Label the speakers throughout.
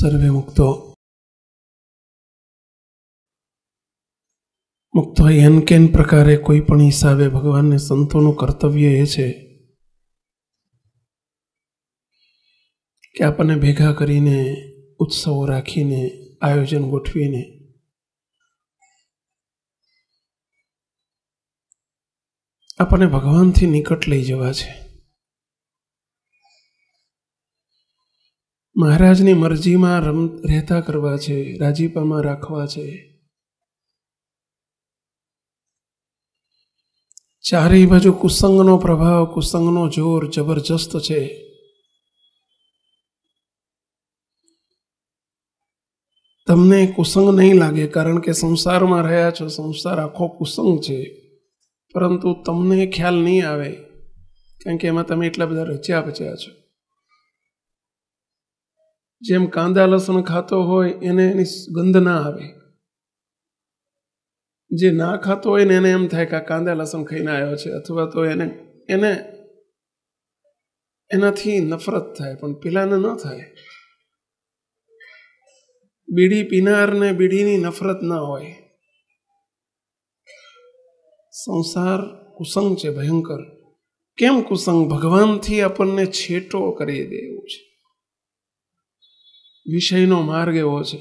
Speaker 1: Survey મુક્તો મુક્તો N can પ્રકારે કોઈ પણ હિસાબે ભગવાનને સંતોનું કર્તવ્ય એ છે કે આપણને ભેગા કરીને ઉત્સવો રાખીને આયોજન ગોઠવીને આપણને ભગવાનથી નિકટ લઈ જવા છે. મહારાજની મરજીમાં રહેતા કરવા છે, રાજીપામાં રાખવા છે. ચારેય બાજુ કુસંગનો પ્રભાવ, કુસંગનો જોર જબરજસ્ત છે. તમને કુસંગ નહીં લાગે કારણ કે સંસારમાં રહ્યા છો, સંસાર આખો કુસંગ છે, પરંતુ તમને ખ્યાલ નહીં આવે કારણ કે એમાં તમે એટલા બધા રચ્યા પચ્યા છો. જેમ કાંદા લસણ ખાતો હોય એને એની ગંધ ના આવે, જે ના ખાતો હોય ને એને એમ થાય કે આ કાંદા લસણ ખાઈને આવ્યો છે, અથવા તો એને એનાથી નફરત થાય, પણ પેલાને ન થાય. બીડી પીનારને બીડીની નફરત ના હોય. સંસાર કુસંગ છે, ભયંકર. કેમ કુસંગ? ભગવાનથી આપણને છેટો કરી દે એવું છે. વિષયનો માર્ગ એવો છે,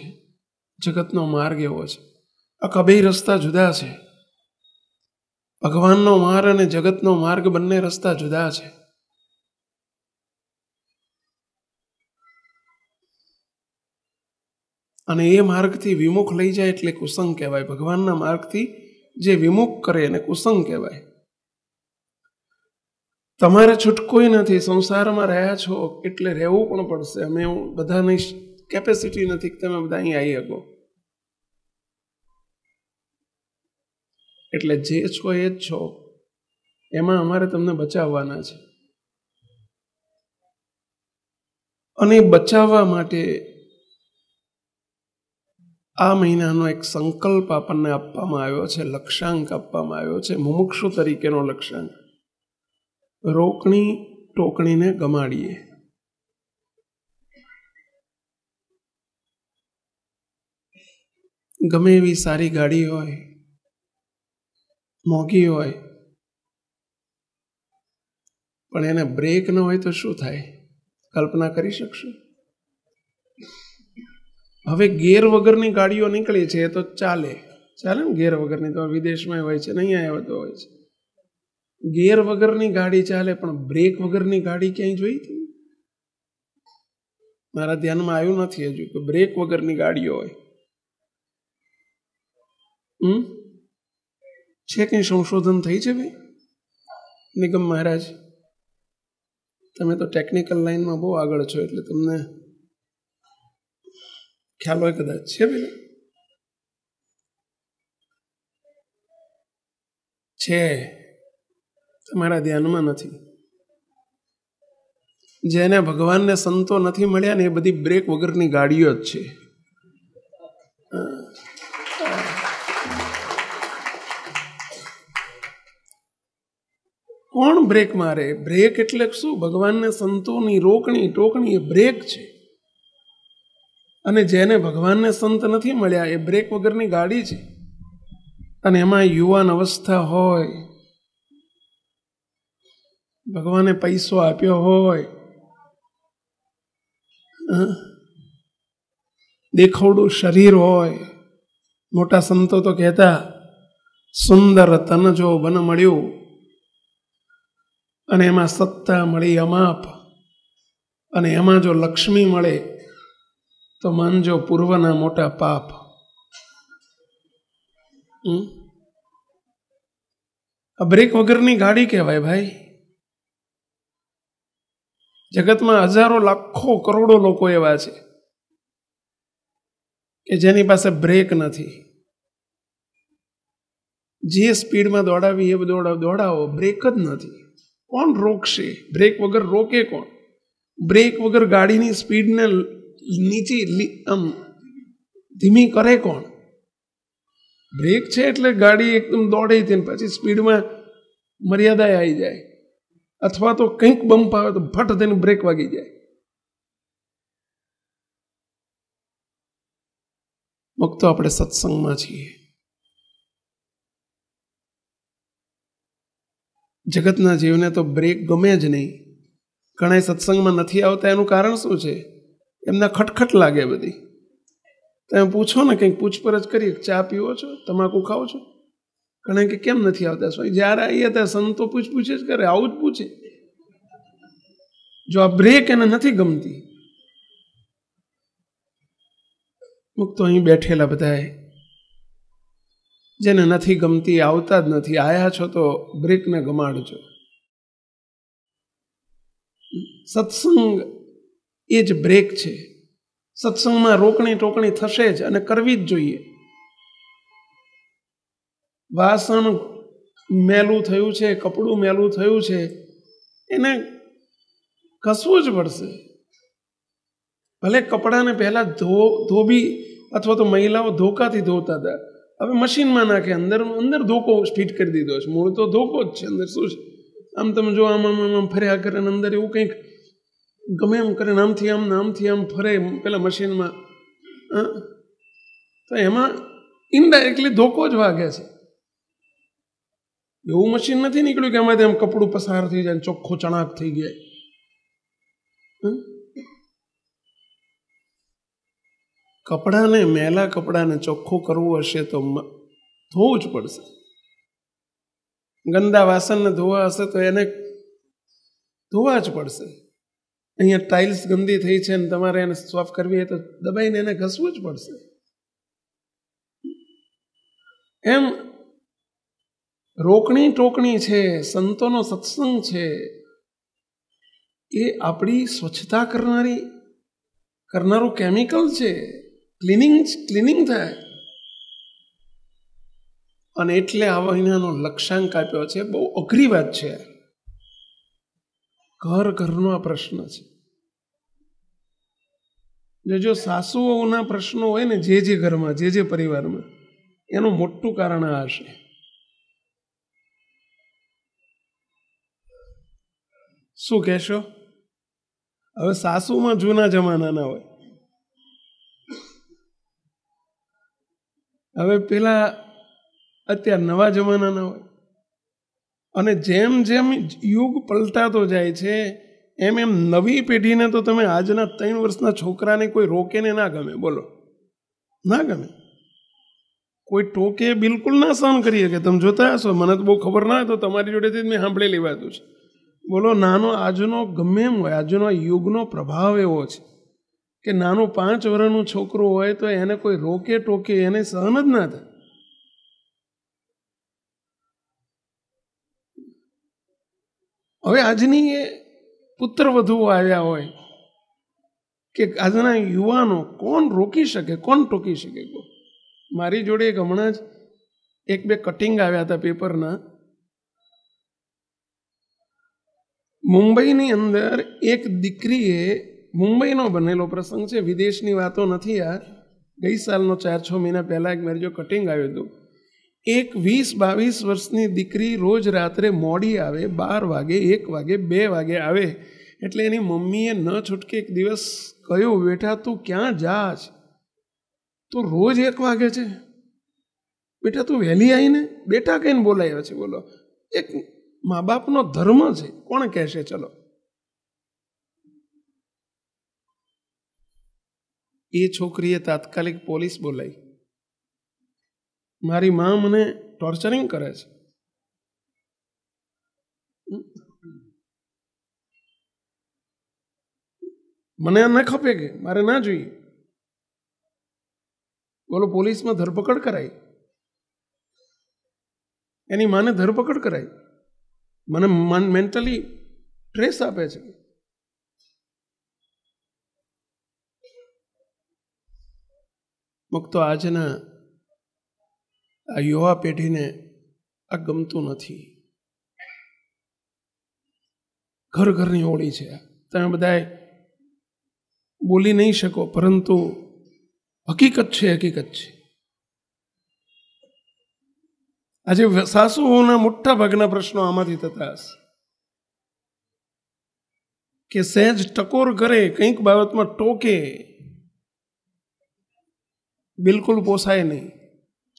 Speaker 1: જગતનો માર્ગ એવો છે. આ બે રસ્તા જુદા છે. ભગવાનનો માર્ગ અને જગતનો માર્ગ બંને રસ્તા જુદા છે. અને એ માર્ગથી વિમુખ લઈ જાય એટલે કુસંગ કહેવાય. ભગવાનના માર્ગથી જે વિમુખ કરે એને કુસંગ કહેવાય. તમારે છૂટકોય નથી, સંસારમાં રહ્યા છો એટલે રહેવું પણ પડશે. અમે બધાની કેપેસિટી નથી કે તમે બધા અહીં આવી શકો. એટલે જે છો એ જ છો, એમાં અમારે તમને બચાવવાના છે. અને બચાવવા માટે આ મહિનાનો એક સંકલ્પ આપણને આપવામાં આવ્યો છે, લક્ષ્યાંક આપવામાં આવ્યો છે, મુમુક્ષુ તરીકેનો લક્ષ્યાંક. રોકણી ટોકણીને ગમાડીએ. ગમે એવી સારી ગાડી હોય, મોંઘી હોય, પણ એને બ્રેક ન હોય તો શું થાય? કલ્પના કરી શકશો? હવે ગેર વગરની ગાડીઓ નીકળી છે, એ તો ચાલે ને. ગેર વગરની તો વિદેશમાં હોય છે ને, અહીંયા આવતો હોય છે. ગેર વગરની ગાડી ચાલે, પણ બ્રેક વગરની ગાડી ક્યાંય જોઈ હતી? મારા ધ્યાનમાં આવ્યું નથી હજુ કે બ્રેક વગરની ગાડીઓ હોય. છે કંઈ સંશોધન થઈ છે ભાઈ? નિગમ મહારાજ, તમે તો ટેકનિકલ લાઈનમાં બહુ આગળ છો એટલે તમને ખ્યાલ હોય કદાચ. છે ભાઈ? છે, તમારા ધ્યાનમાં નથી. જેને ભગવાનને સંતો નથી મળ્યા ને એ બધી બ્રેક વગરની ગાડીઓ જ છે. કોણ બ્રેક મારે? બ્રેક એટલે શું? ભગવાનને સંતોની રોકણી ટોકણી એ બ્રેક છે. અને જેને ભગવાનને સંત નથી મળ્યા એ બ્રેક વગરની ગાડી છે. અને એમાં યુવાન અવસ્થા હોય, ભગવાને પૈસો આપ્યો હોય, દેખાવડું શરીર હોય. મોટા સંતો તો કહેતા, સુંદર તન જો બન મળ્યું અને એમાં સત્તા મળી અમાપ, અને એમાં જો લક્ષ્મી મળે તો માનજો પૂર્વના મોટા પાપ. આ બ્રેક વગરની ગાડી કહેવાય ભાઈ. જગતમાં હજારો લાખો કરોડો લોકો એવા છે કે જેની પાસે બ્રેક નથી. જે સ્પીડમાં દોડાવી એ દોડાવો, બ્રેક જ નથી. કોણ રોકશે? બ્રેક વગર રોકે કોણ? બ્રેક વગર ગાડીની સ્પીડને નીચી ધીમી કરે કોણ? બ્રેક છે એટલે ગાડી એકદમ દોડે છે, પછી સ્પીડમાં મર્યાદાએ આવી જાય, અથવા તો કંઈક બમ્પ આવે તો ફટ તેની બ્રેક વાગી જાય. મુક્તો આપણે સત્સંગમાં છીએ. જગતના જીવને તો બ્રેક ગમે જ નહીં. ઘણા સત્સંગમાં નથી આવતા એનું કારણ શું છે? એમના ખટખટ લાગે બધી. તમે પૂછો ને કંઈક પૂછપરછ કરી, ચા પીવો છો, તમાકુ ખાઓ છો? ઘણા કે કેમ નથી આવતા? સ્વામી જ્યારે આવીએ ત્યારે સંતો પૂછ જ કરે, આવું જ પૂછે. જો આ બ્રેક એને નથી ગમતી. મુક્તો અહીં બેઠેલા બધાએ જેને નથી ગમતી, આવતા જ નથી, આયા છો તો બ્રેકને ગમાડજો. સત્સંગ એ જ બ્રેક છે. સત્સંગમાં રોકણી ટોકણી થશે જ અને કરવી જ જોઈએ. વાસણ મેલું થયું છે, કપડું મેલું થયું છે, એને ઘસવું જ પડશે. ભલે કપડાને પહેલા ધોબી અથવા તો મહિલાઓ ધોકાથી ધોતા હતા, હવે મશીનમાં નાખે, અંદર ધોકો ફિટ કરી દીધો છે. મૂળ તો ધોકો જ છે, અંદર શું છે? આમ તમે જો આમ ફર્યા કરે, અંદર એવું કંઈક ગમે એમ કરે, આમથી આમ ફરે પેલા મશીનમાં, તો એમાં ઇનડાયરેક્ટલી ધોકો જ વાગે છે. એવું મશીન નથી નીકળ્યું કે એમાંથી એમ કપડું પસાર થઈ જાય, ચોખ્ખો ચણાક થઈ ગયા. કપડાને, મેલા કપડાને ચોખ્ખું કરવું હશે તો ધોવું જ પડશે. ગંદા વાસણને ધોવા હશે તો એને ધોવા જ પડશે. અહીંયા ટાઇલ્સ ગંદી થઈ છે ને તમારે એને સાફ કરવી હોય તો દબાઈને એને ઘસવું જ પડશે. એમ રોકણી ટોકણી છે, સંતોનો સત્સંગ છે, એ આપણી સ્વચ્છતા કરનારું કેમિકલ છે. ક્લિનિંગ થાય. અને એટલે આ મહિનાનો લક્ષ્યાંક આપ્યો છે. બહુ અઘરી વાત છે. ઘરનો આ પ્રશ્ન છે. જો સાસુઓના પ્રશ્નો હોય ને, જે ઘરમાં, જે પરિવારમાં, એનું મોટું કારણ આ હશે. શું કહેશો? હવે સાસુમાં જૂના જમાનાના હોય, હવે પેલા અત્યારે નવા જમાનાના હોય. અને જેમ જેમ યુગ પલટાતો જાય છે એમ નવી પેઢીને તો તમે આજના 3 વર્ષના છોકરાને કોઈ રોકે ને ના ગમે. બોલો, ના ગમે. કોઈ ટોકે બિલકુલ ના સહન કરીએ કે તમે જોતા હશો. મને તો બહુ ખબર ના હોય તો તમારી જોડેથી જ મેં સાંભળેલી વાતું છે. બોલો, નાનો આજનો ગમે એમ હોય, આજનો યુગનો પ્રભાવ એવો છે કે નાનું 5 વર્ષનું છોકરું હોય તો એને કોઈ રોકે ટોકે એને સહન જ ના થાય. હવે આજની એ પુત્ર વધુઓ આવ્યા હોય કે આજના યુવાનો, કોણ રોકી શકે, કોણ ટોકી શકે? મારી જોડે એક હમણાં જ 1-2 કટિંગ આવ્યા હતા પેપરના. મુંબઈની અંદર એક દીકરીએ, મુંબઈનો બનેલો પ્રસંગ છે, વિદેશની વાતો નથી આ, ગઈ સાલનો 4-6 મહિના પહેલાં એક મારી જો કટિંગ આવ્યું હતું. એક 20-22 વર્ષની દીકરી રોજ રાત્રે મોડી આવે, 12 વાગે, 1 વાગે, 2 વાગે આવે. એટલે એની મમ્મીએ ન છૂટકે એક દિવસ કહ્યું, બેટા તું ક્યાં જા છે? તું રોજ 1 વાગે છે, બેટા તું વહેલી આવીને બેટા કહીને બોલાવ્યા છે. બોલો, એક મા બાપનો ધર્મ છે. કોણ કહેશે? ચલો, એ છોકરીએ તાત્કાલિક પોલીસ બોલાવી. મારી મા મને ટોર્ચરિંગ કરે છે. મને ન ખપે કે મારે ના જોઈએ. બોલો, પોલીસમાં ધરપકડ કરાઈ, એની માને ધરપકડ કરાઈ. મને મેન્ટલી સ્ટ્રેસ આપે છે. મુક્તો આજના આ યુવા પેઢીને આ ગમતું નથી. ઘરની ઓળી છે. તમે બધાએ બોલી નહીં શકો, પરંતુ હકીકત છે. આજે સાસુઓના મોટા ભાગના પ્રશ્નો આમાંથી થતા હશે કે સહેજ ટકોર કરે, કંઈક બાબતમાં ટોકે, બિલકુલ પોસાય નહીં.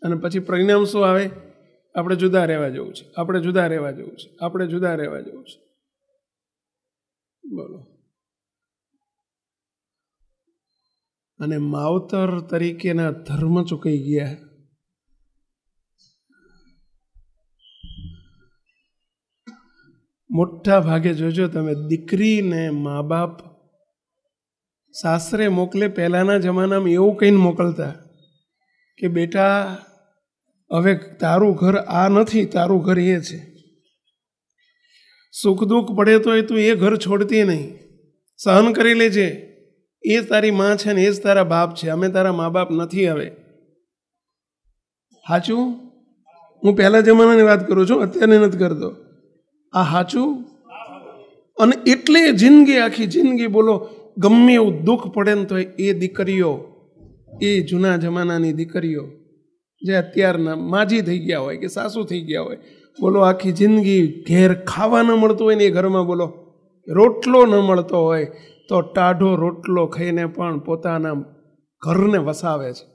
Speaker 1: અને પછી પરિણામ શું આવે? આપણે જુદા રહેવા જવું છે, આપણે જુદા રહેવા જવું છે, આપણે જુદા રહેવા જવું છે. બોલો. અને માવતર તરીકેના ધર્મ ચૂકાઈ ગયા. મોટા ભાગે જોજો તમે, દીકરીને મા બાપ સાસરે મોકલે. પહેલાના જમાનામાં એવું કહીને મોકલતા કે બેટા હવે તારું ઘર આ નથી, તારું ઘર એ છે. સુખ દુઃખ પડે તો તું એ ઘર છોડતી નહીં, સહન કરી લેજે. એ તારી માં છે ને એ જ તારા બાપ છે, અમે તારા મા બાપ નથી. હવે સાચું? હું પહેલા જમાનાની વાત કરું છું, અત્યારે નથી કરતો. આ સાચું? અને એટલે જિંદગી, આખી જિંદગી બોલો, ગમે એવું દુઃખ પડે ને તો એ દીકરીઓ, એ જૂના જમાનાની દીકરીઓ જે અત્યારના માજી થઈ ગયા હોય કે સાસુ થઈ ગયા હોય, બોલો આખી જિંદગી ઘેર ખાવા ન મળતું હોય ને એ ઘરમાં બોલો રોટલો ન મળતો હોય તો ટાઢો રોટલો ખાઈને પણ પોતાના ઘરને વસાવે છે.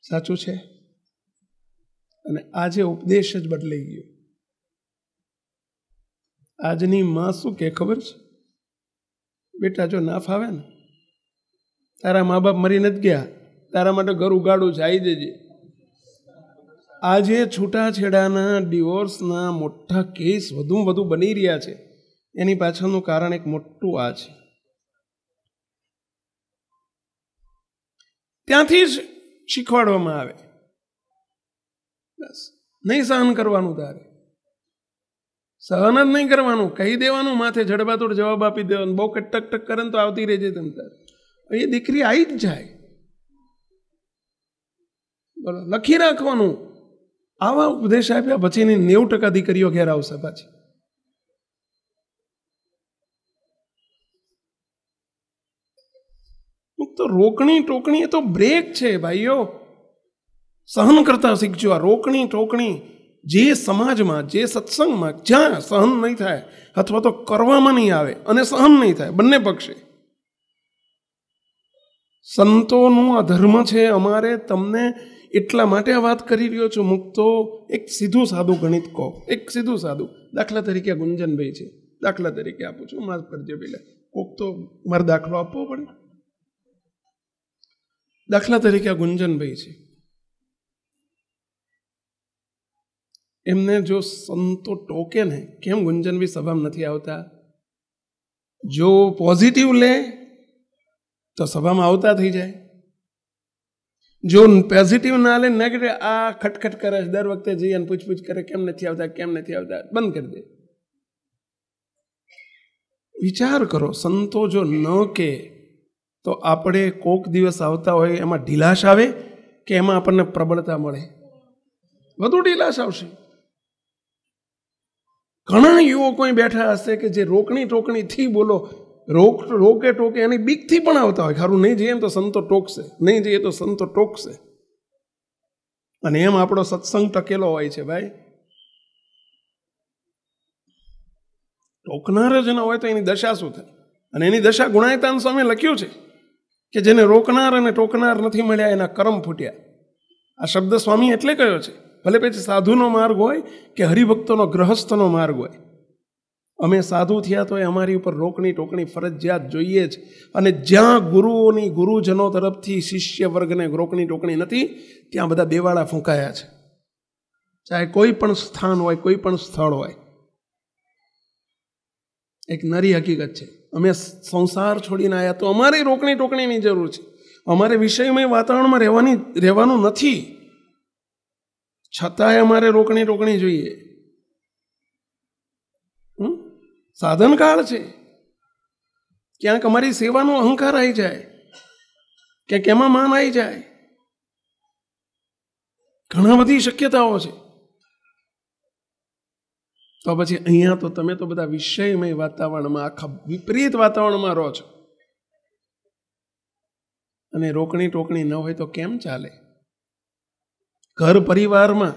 Speaker 1: સાચું છે? અને આજે ઉપદેશ જ બદલાઈ ગયો. આજની માં શું કે ખબર છે? બેટા જો ના ફાવે ને, તારા મા બાપ મરી નથી ગયા, તારા માટે ઘર ઉગાડું છે, આવી જજે. આજે છૂટાછેડાના, ડિવોર્સના મોટા કેસ વધુ બની રહ્યા છે. એની પાછળનું કારણ એક મોટું આ છે. ત્યાંથી જ શીખવાડવામાં આવે, બસ નહીં સહન કરવાનું, તારે સહન જ નહીં કરવાનું, કહી દેવાનું, માથે જડબાતોડ જવાબ આપી દેવાનું. બહુ ટક કરે ને તો આવતી રહેજે તેમ તારે. એ દીકરી આવી જ જાય. બોલો, લખી રાખવાનું. આવા ઉપદેશ આપ્યા પછીની 90% દીકરીઓ ઘેર આવશે પાછી. તો રોકણી ટોકણી એ તો બ્રેક છે ભાઈઓ. સહન કરતા શીખજો. આ રોકણી ટોકણી જે સમાજમાં, જે સત્સંગમાં જ્યાં સહન નહીં થાય અથવા તો કરવામાં નહીં આવે અને સહન નહીં થાય બંને પક્ષે, સંતોનું આ ધર્મ છે અમારે. તમને એટલા માટે આ વાત કરી રહ્યો છું. મુક્તો એક સીધું સાદું ગણિત કહો, એક સીધું સાદું. દાખલા તરીકે ગુંજનભાઈ છે, દાખલા તરીકે આપું છું, માફ કરજો પેલા, કોક તો મારે દાખલો આપવો પડે. દાખલા તરીકે આ ગુંજનભાઈ છે, એમને જો સંતો ટોકે ને, કેમ ગુંજનભાઈ સભામાં નથી આવતા? જો પોઝિટિવ લે તો સભામાં આવતા થઈ જાય. જો પોઝિટિવ ના લે, નેગેટિવ, આ ખટખટ કરે, દર વખતે જઈ અને પૂછપૂછ કરે, કેમ નથી આવતા, કેમ નથી આવતા, બંધ કરી દે. વિચાર કરો, સંતો જો ન કે તો આપણે કોક દિવસ આવતા હોય એમાં ઢીલાશ આવે કે એમાં આપણને પ્રબળતા મળે? વધુ ઢીલાશ આવશે. ઘણા યુવકો બેઠા હશે કે જે રોકણી ટોકણીથી બોલો, રોકે ટોકે એની બીકથી પણ આવતા હોય. ખરું, નહીં જઈએ તો સંતો ટોકશે, નહીં જઈએ તો સંતો ટોકશે. અને એમ આપણો સત્સંગ ટકેલો હોય છે ભાઈ. ટોકનાર જ ન હોય તો એની દશા શું થાય? અને એની દશા ગુણાયતાન સ્વામી લખ્યું છે કે જેને રોકનાર અને ટોકનાર નથી મળ્યા એના કરમ ફૂટ્યા. આ શબ્દ સ્વામી એટલે કયો છે. ભલે પછી સાધુનો માર્ગ હોય કે હરિભક્તોનો ગ્રહસ્થનો માર્ગ હોય, અમે સાધુ થયા તો એ અમારી ઉપર રોકણી ટોકણી ફરજિયાત જોઈએ જ. અને જ્યાં ગુરુઓની, ગુરુજનો તરફથી શિષ્ય વર્ગને રોકણી ટોકણી નથી, ત્યાં બધા દેવાળા ફૂંકાયા છે. ચાહે કોઈ પણ સ્થાન હોય, કોઈ પણ સ્થળ હોય. એક નરી હકીકત છે. અમે સંસાર છોડીને આવ્યા તો અમારે રોકણી ટોકણીની જરૂર છે. અમારે વિષયમય વાતાવરણમાં રહેવાનું નથી, છતાંય અમારે રોકણી ટોકણી જોઈએ. સાધન કાળ છે. ક્યાંક અમારી સેવાનો અહંકાર આવી જાય, ક્યાંક એમાં માન આવી જાય. ઘણા બધી શક્યતાઓ છે. તો પછી અહીંયા તો તમે તો બધા વિષયમય વાતાવરણમાં, આખા વિપરીત વાતાવરણમાં રહો છો. અને રોકણી ટોકણી ન હોય તો કેમ ચાલે? ઘર પરિવારમાં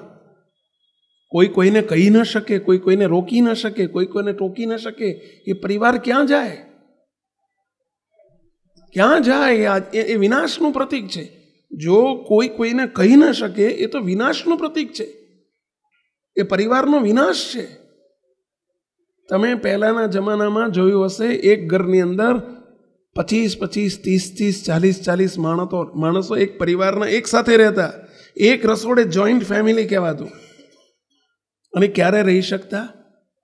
Speaker 1: કોઈ કોઈને કહી ન શકે, કોઈ કોઈને રોકી ન શકે, કોઈ કોઈને ટોકી ન શકે, એ પરિવાર ક્યાં જાય? ક્યાં જાય? એ વિનાશનું પ્રતીક છે. જો કોઈ કોઈને કહી ન શકે એ તો વિનાશનું પ્રતીક છે, એ પરિવારનો વિનાશ છે. તમે પહેલાના જમાનામાં જોયું હશે, એક ઘરની અંદર 25-25, 30-30, 40-40 માણસો એક પરિવારના એક સાથે રહેતા. એક રસોડે જોઈન્ટ ફેમિલી કહેવાતું. અને ક્યારે રહી શકતા?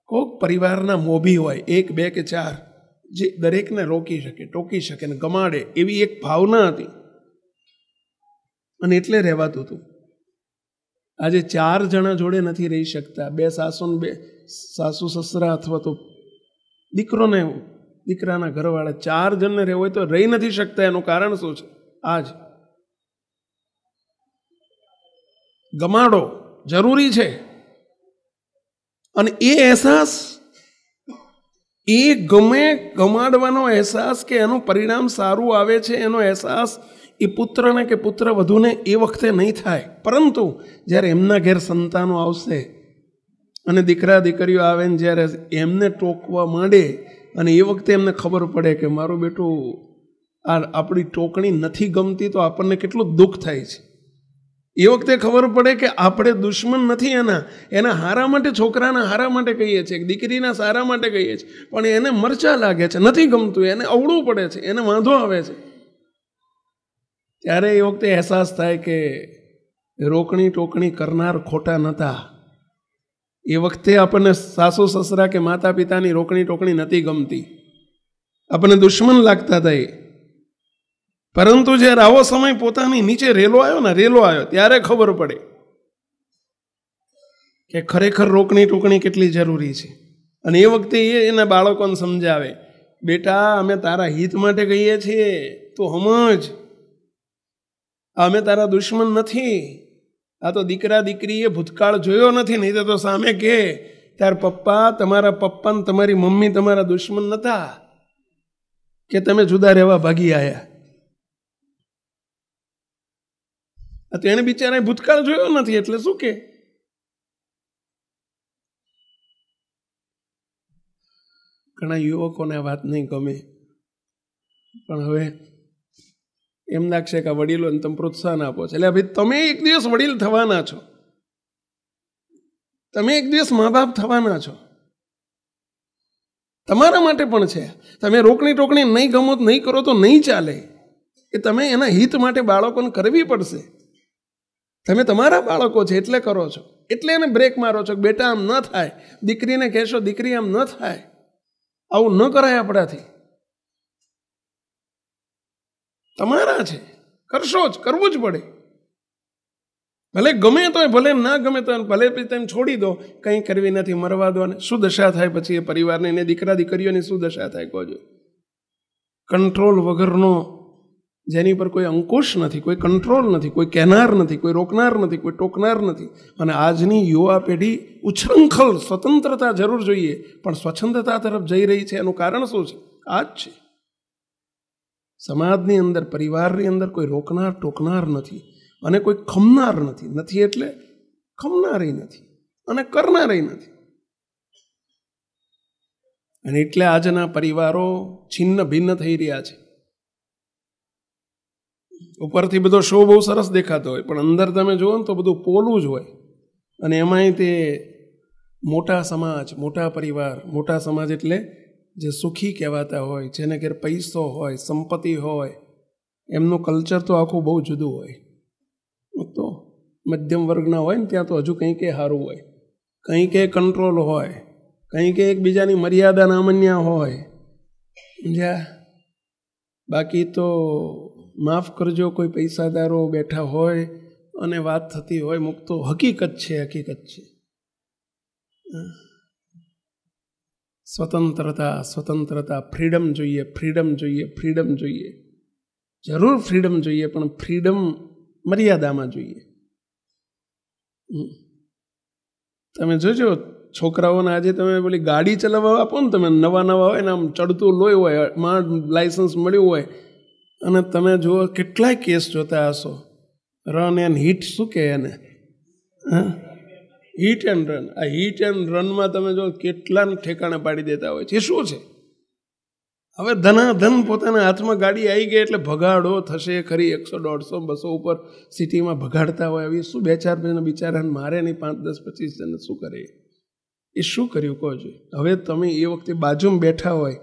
Speaker 1: કોઈક પરિવારના મોભી હોય, 1, 2 કે 4, જે દરેકને રોકી શકે, ટોકી શકે ને ગમાડે, એવી એક ભાવના હતી અને એટલે રહેવાતું હતું. આજે 4 જણા જોડે નથી રહી શકતા. 2 સાસુ સસરા અથવા તો દીકરોને દીકરાના ઘરવાળા 4 જણને રહેવું હોય તો રહી નથી શકતા. એનું કારણ શું છે? આજ ગમાડો જરૂરી છે. અને એ અહેસાસ, એ ગમાડવાનો અહેસાસ કે એનું પરિણામ સારું આવે છે, એનો અહેસાસ એ પુત્રને કે પુત્ર વધુને એ વખતે નહીં થાય. પરંતુ જ્યારે એમના ઘેર સંતાનો આવશે અને દીકરા દીકરીઓ આવે ને જ્યારે એમને ટોકવા માંડે અને એ વખતે એમને ખબર પડે કે મારું બેટું આ આપણી ટોકણી નથી ગમતી, તો આપણને કેટલું દુઃખ થાય છે. એ વખતે ખબર પડે કે આપણે દુશ્મન નથી એના હારા માટે, છોકરાના હારા માટે કહીએ છીએ, દીકરીના સારા માટે કહીએ છીએ, પણ એને મરચા લાગે છે, નથી ગમતું, એને અવળું પડે છે, એને વાંધો આવે છે. ત્યારે એ વખતે અહેસાસ થાય કે રોકણી ટોકણી કરનાર ખોટા નહોતા. એ વખતે આપણને સાસુ સસરા કે માતા પિતાની રોકણી ટોકણી નથી ગમતી, આપણને દુશ્મન લાગતા હતા એ. પરંતુ જ્યારે આવો સમય પોતાની નીચે રેલો આવ્યો ત્યારે ખબર પડે કે ખરેખર રોકણી ટોકણી કેટલી જરૂરી છે. અને એ વખતે એ એના બાળકોને સમજાવે, બેટા અમે તારા હિત માટે કહીએ છીએ, તો સમજ, અમે તારા દુશ્મન નથી. આ તો દીકરા દીકરીએ ભૂતકાળ જોયો નથી, નહીં તો સામે કે તાર પપ્પા, તમારા પપ્પા ને તમારી મમ્મી તમારા દુશ્મન નતા કે તમે જુદા રહેવા ભાગી આવ્યા. તો એને બિચારા ભૂતકાળ જોયો નથી એટલે શું કે. ઘણા યુવકોને આ વાત નહીં ગમે, પણ હવે એમ લાગશે કે વડીલોને તમે પ્રોત્સાહન આપો છો. એટલે ભાઈ તમે એક દિવસ વડીલ થવાના છો, તમે એક દિવસ મા બાપ થવાના છો, તમારા માટે પણ છે. તમે રોકણી ટોકણી નહીં ગમો નહીં કરો તો નહીં ચાલે. એ તમે એના હિત માટે બાળકોને કરવી પડશે. તમે તમારા બાળકો છે એટલે કરો છો, એટલે એને બ્રેક મારો છો કે બેટા આમ ન થાય. દીકરીને કહેશો દીકરી આમ ન થાય, આવું ન કરાય આપણાથી. તમારા છે, કરશો જ, કરવું જ પડે. ભલે ગમે તો ભલે ના ગમે તો ભલે તેમ છોડી દો, કંઈ કરવી નથી, મરવા દો. અને શું દશા થાય પછી એ પરિવારની ને દીકરા દીકરીઓની શું દશા થાય કહો? કંટ્રોલ વગરનો, જેની પર કોઈ અંકુશ નથી, કોઈ કંટ્રોલ નથી, કોઈ કહેનાર નથી, કોઈ રોકનાર નથી, કોઈ ટોકનાર નથી. અને આજની યુવા પેઢી ઉચ્છૃંખલ સ્વતંત્રતા જરૂર જોઈએ, પણ સ્વચ્છંદતા તરફ જઈ રહી છે. એનું કારણ શું છે? આ જ છે. સમાજની અંદર, પરિવારની અંદર કોઈ રોકનાર ટોકનાર નથી અને કોઈ ખમનાર નથી. નથી એટલે ખમનારય નથી અને કરનારય નથી. અને એટલે આજના પરિવારો છિન્ન ભિન્ન થઈ રહ્યા છે. ઉપરથી બધો શો બહુ સરસ દેખાતો હોય, પણ અંદર તમે જુઓ ને તો બધું પોલું જ હોય. અને એમાંય તે મોટા સમાજ, મોટા પરિવાર, મોટા સમાજ એટલે જે સુખી કહેવાતા હોય, જેને ઘેર પૈસો હોય, સંપત્તિ હોય, એમનું કલ્ચર તો આખું બહુ જુદું હોય. તો મધ્યમ વર્ગના હોય ને ત્યાં તો હજુ કંઈ કે સારું હોય, કંઈ કે કંટ્રોલ હોય, કંઈ કે એકબીજાની મર્યાદા નામન્યા હોય. સમજ્યા? બાકી તો માફ કરજો, કોઈ પૈસાદારો બેઠા હોય અને વાત થતી હોય મુક્તો. હકીકત છે, હકીકત છે. સ્વતંત્રતા, સ્વતંત્રતા, ફ્રીડમ જોઈએ, ફ્રીડમ જોઈએ, ફ્રીડમ જોઈએ. જરૂર ફ્રીડમ જોઈએ, પણ ફ્રીડમ મર્યાદામાં જોઈએ. તમે જોજો છોકરાઓને આજે તમે પેલી ગાડી ચલાવવા આપો ને, તમે નવા હોય ને આમ ચડતું લોહી હોય, લાયસન્સ મળ્યું હોય, અને તમે જુઓ કેટલાય કેસ જોતા હશો. રન એન્ડ હિટ, શું કહે એને? Hit and run. આ હિટ એન્ડ રનમાં તમે જો કેટલાને ઠેકાણે પાડી દેતા હોય છે. શું છે હવે ધનાધન પોતાના હાથમાં ગાડી આવી ગઈ એટલે ભગાડો થશે ખરી. 100, 150, 200 ઉપર સિટીમાં ભગાડતા હોય. હવે શું 2-4 જણ બિચારાને મારે નહીં, 5, 10, 25 જણ શું કરે? એ શું કર્યું કહો છો? હવે તમે એ વખતે બાજુમાં બેઠા હોય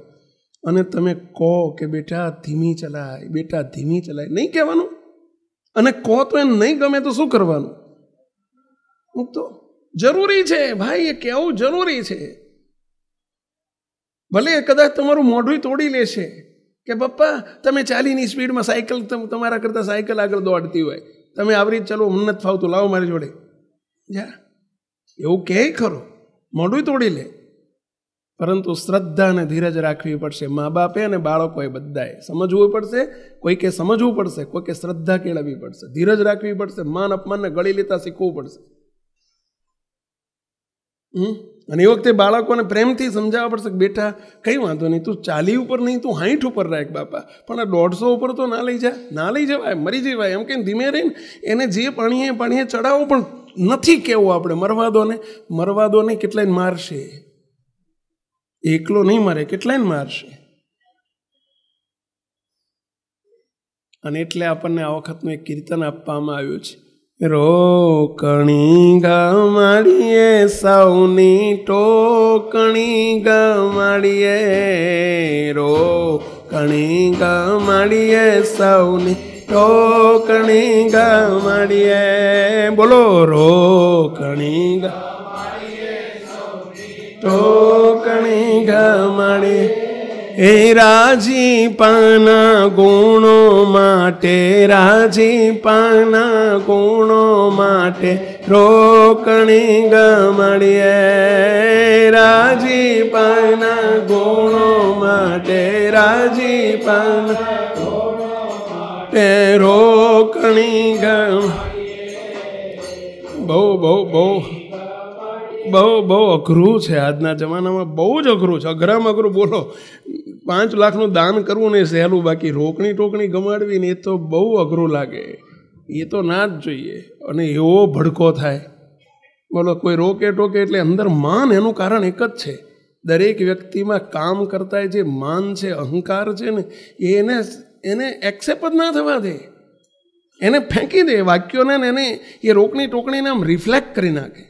Speaker 1: અને તમે કહો કે બેટા ધીમી ચલાય, બેટા ધીમી ચલાય, નહીં કહેવાનું. અને કહો તો એને નહીં ગમે તો શું કરવાનું? તો જરૂરી છે ભાઈ, એ કહેવું જરૂરી છે. ભલે કદાચ તમારું મોઢું તોડી લેશે કે પપ્પા તમે 40ની સ્પીડમાં સાયકલ, તમારા કરતાં સાયકલ આગળ દોડતી હોય, તમે આવરી ચલો મને નથી ફાવતું, લાવો મારી જોડે જા, એવું કહે ખરો, મોઢું તોડી લે. પરંતુ શ્રદ્ધા અને ધીરજ રાખવી પડશે. મા બાપે અને બાળકોએ બધાએ સમજવું પડશે. કોઈકે સમજવું પડશે, કોઈકે શ્રદ્ધા કેળવવી પડશે, ધીરજ રાખવી પડશે, માન અપમાનને ગળી લેતા શીખવું પડશે. અને એ વખતે બાળકોને પ્રેમથી સમજાવવા પડશે કે બેટા કંઈ વાંધો નહીં, તું 40 ઉપર નહીં, તું 60 ઉપર રાખ બાપા, પણ આ 150 ઉપર તો ના લઈ જા, ના લઈ જવાય, મરી જવાય. એમ કહીને ધીમે રહીને એને જે પાણીએ ચડાવો, પણ નથી કેવું આપણે મરવા દો ને કેટલાયને મારશે, એકલો નહીં મારે, કેટલાયને મારશે. અને એટલે આપણને આ વખતનું એક કીર્તન આપવામાં આવ્યું છે. રોકણી ગમાડીએ સૌની ટોકણી ગમાડીએ, રોકણી ગમાડીએ સૌની ટોકણી ગમાડીએ. બોલો રોકણી ટોકણી ગમાડીએ. એ રાજીપાના ગુણો માટે, રાજીપાના ગુણો માટે રોકણી ગમાડીએ, રાજીપાના ગુણો માટે, રાજીપાના ગુણો રોકણી બહુ અઘરું છે આજના જમાનામાં, બહુ જ અઘરું છે. અઘરામાં અઘરું બોલો, 5 લાખનું દાન કરવું ને સહેલું, બાકી રોકણી ટોકણી ગમાડવી ને એ તો બહુ અઘરું લાગે. એ તો ના જ જોઈએ. અને એવો ભડકો થાય, બોલો કોઈ રોકે ટોકે એટલે અંદર માન, એનું કારણ એક જ છે. દરેક વ્યક્તિમાં કામ કરતા જે માન છે, અહંકાર છે ને, એને એક્સેપ્ટ જ ના થવા દે, એને ફેંકી દે વાક્યોને, એને એ રોકણી ટોકણીને આમ રિફ્લેક્ટ કરી નાખે.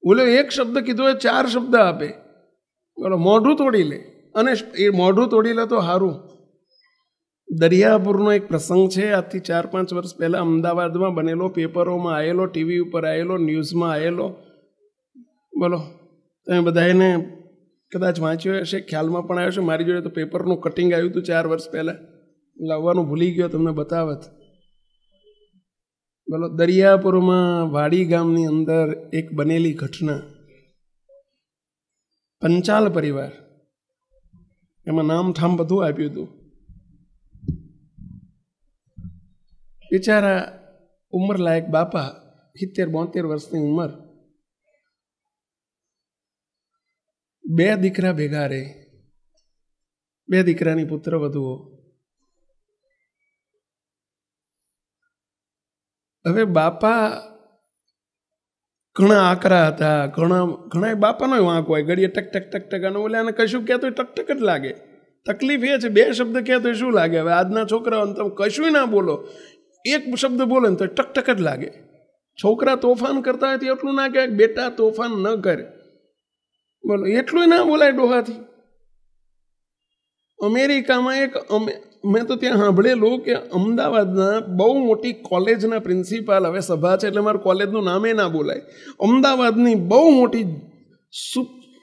Speaker 1: બોલો એક શબ્દ કીધો એ 4 શબ્દ આપે, બોલો મોઢું તોડી લે. અને એ મોઢું તોડી લે તો સારું. દરિયાપુરનો એક પ્રસંગ છે, આજથી 4-5 વર્ષ પહેલાં અમદાવાદમાં બનેલો, પેપરોમાં આવેલો, ટીવી ઉપર આવેલો, ન્યૂઝમાં આવેલો. બોલો તમે બધા એને કદાચ વાંચ્યો હશે, ખ્યાલમાં પણ આવ્યો છે. મારી જોડે તો પેપરનું કટિંગ આવ્યું હતું 4 વર્ષ પહેલાં, લાવવાનું ભૂલી ગયો, તમને બતાવત. બોલો દરિયાપુરમાં વાડી ગામની અંદર એક બનેલી ઘટના. પંચાલ પરિવાર, એમાં નામ ઠામ બધું આપ્યું હતું. બિચારા ઉંમર લાયક બાપા, 70-72 વર્ષની ઉંમર, 2 દીકરા ભેગા રહે, 2 દીકરાની પુત્ર વધુઓ. હવે બાપા ઘણા આકરા હતા, ઘણા બાપાનો વાંક હોય, ઘડીએ ટક ટક ટક ટક, અને ઓલે આને કશું કહેતો ટક ટક જ લાગે. તકલીફ એ છે 2 શબ્દ કહેતો શું લાગે? હવે આજના છોકરાઓને તમે કશું ના બોલો, એક શબ્દ બોલે ને તો ટક ટક જ લાગે. છોકરા તોફાન કરતા હોય તો એટલું ના કહે બેટા તોફાન ન કર, બોલો એટલું ના બોલાય ડોહાથી. અમેરિકામાં એક મેં તો ત્યાં સાંભળેલું કે અમદાવાદના બહુ મોટી કોલેજના પ્રિન્સિપાલ, હવે સભા છે એટલે મારું કોલેજનું નામે ના બોલાય, અમદાવાદની બહુ મોટી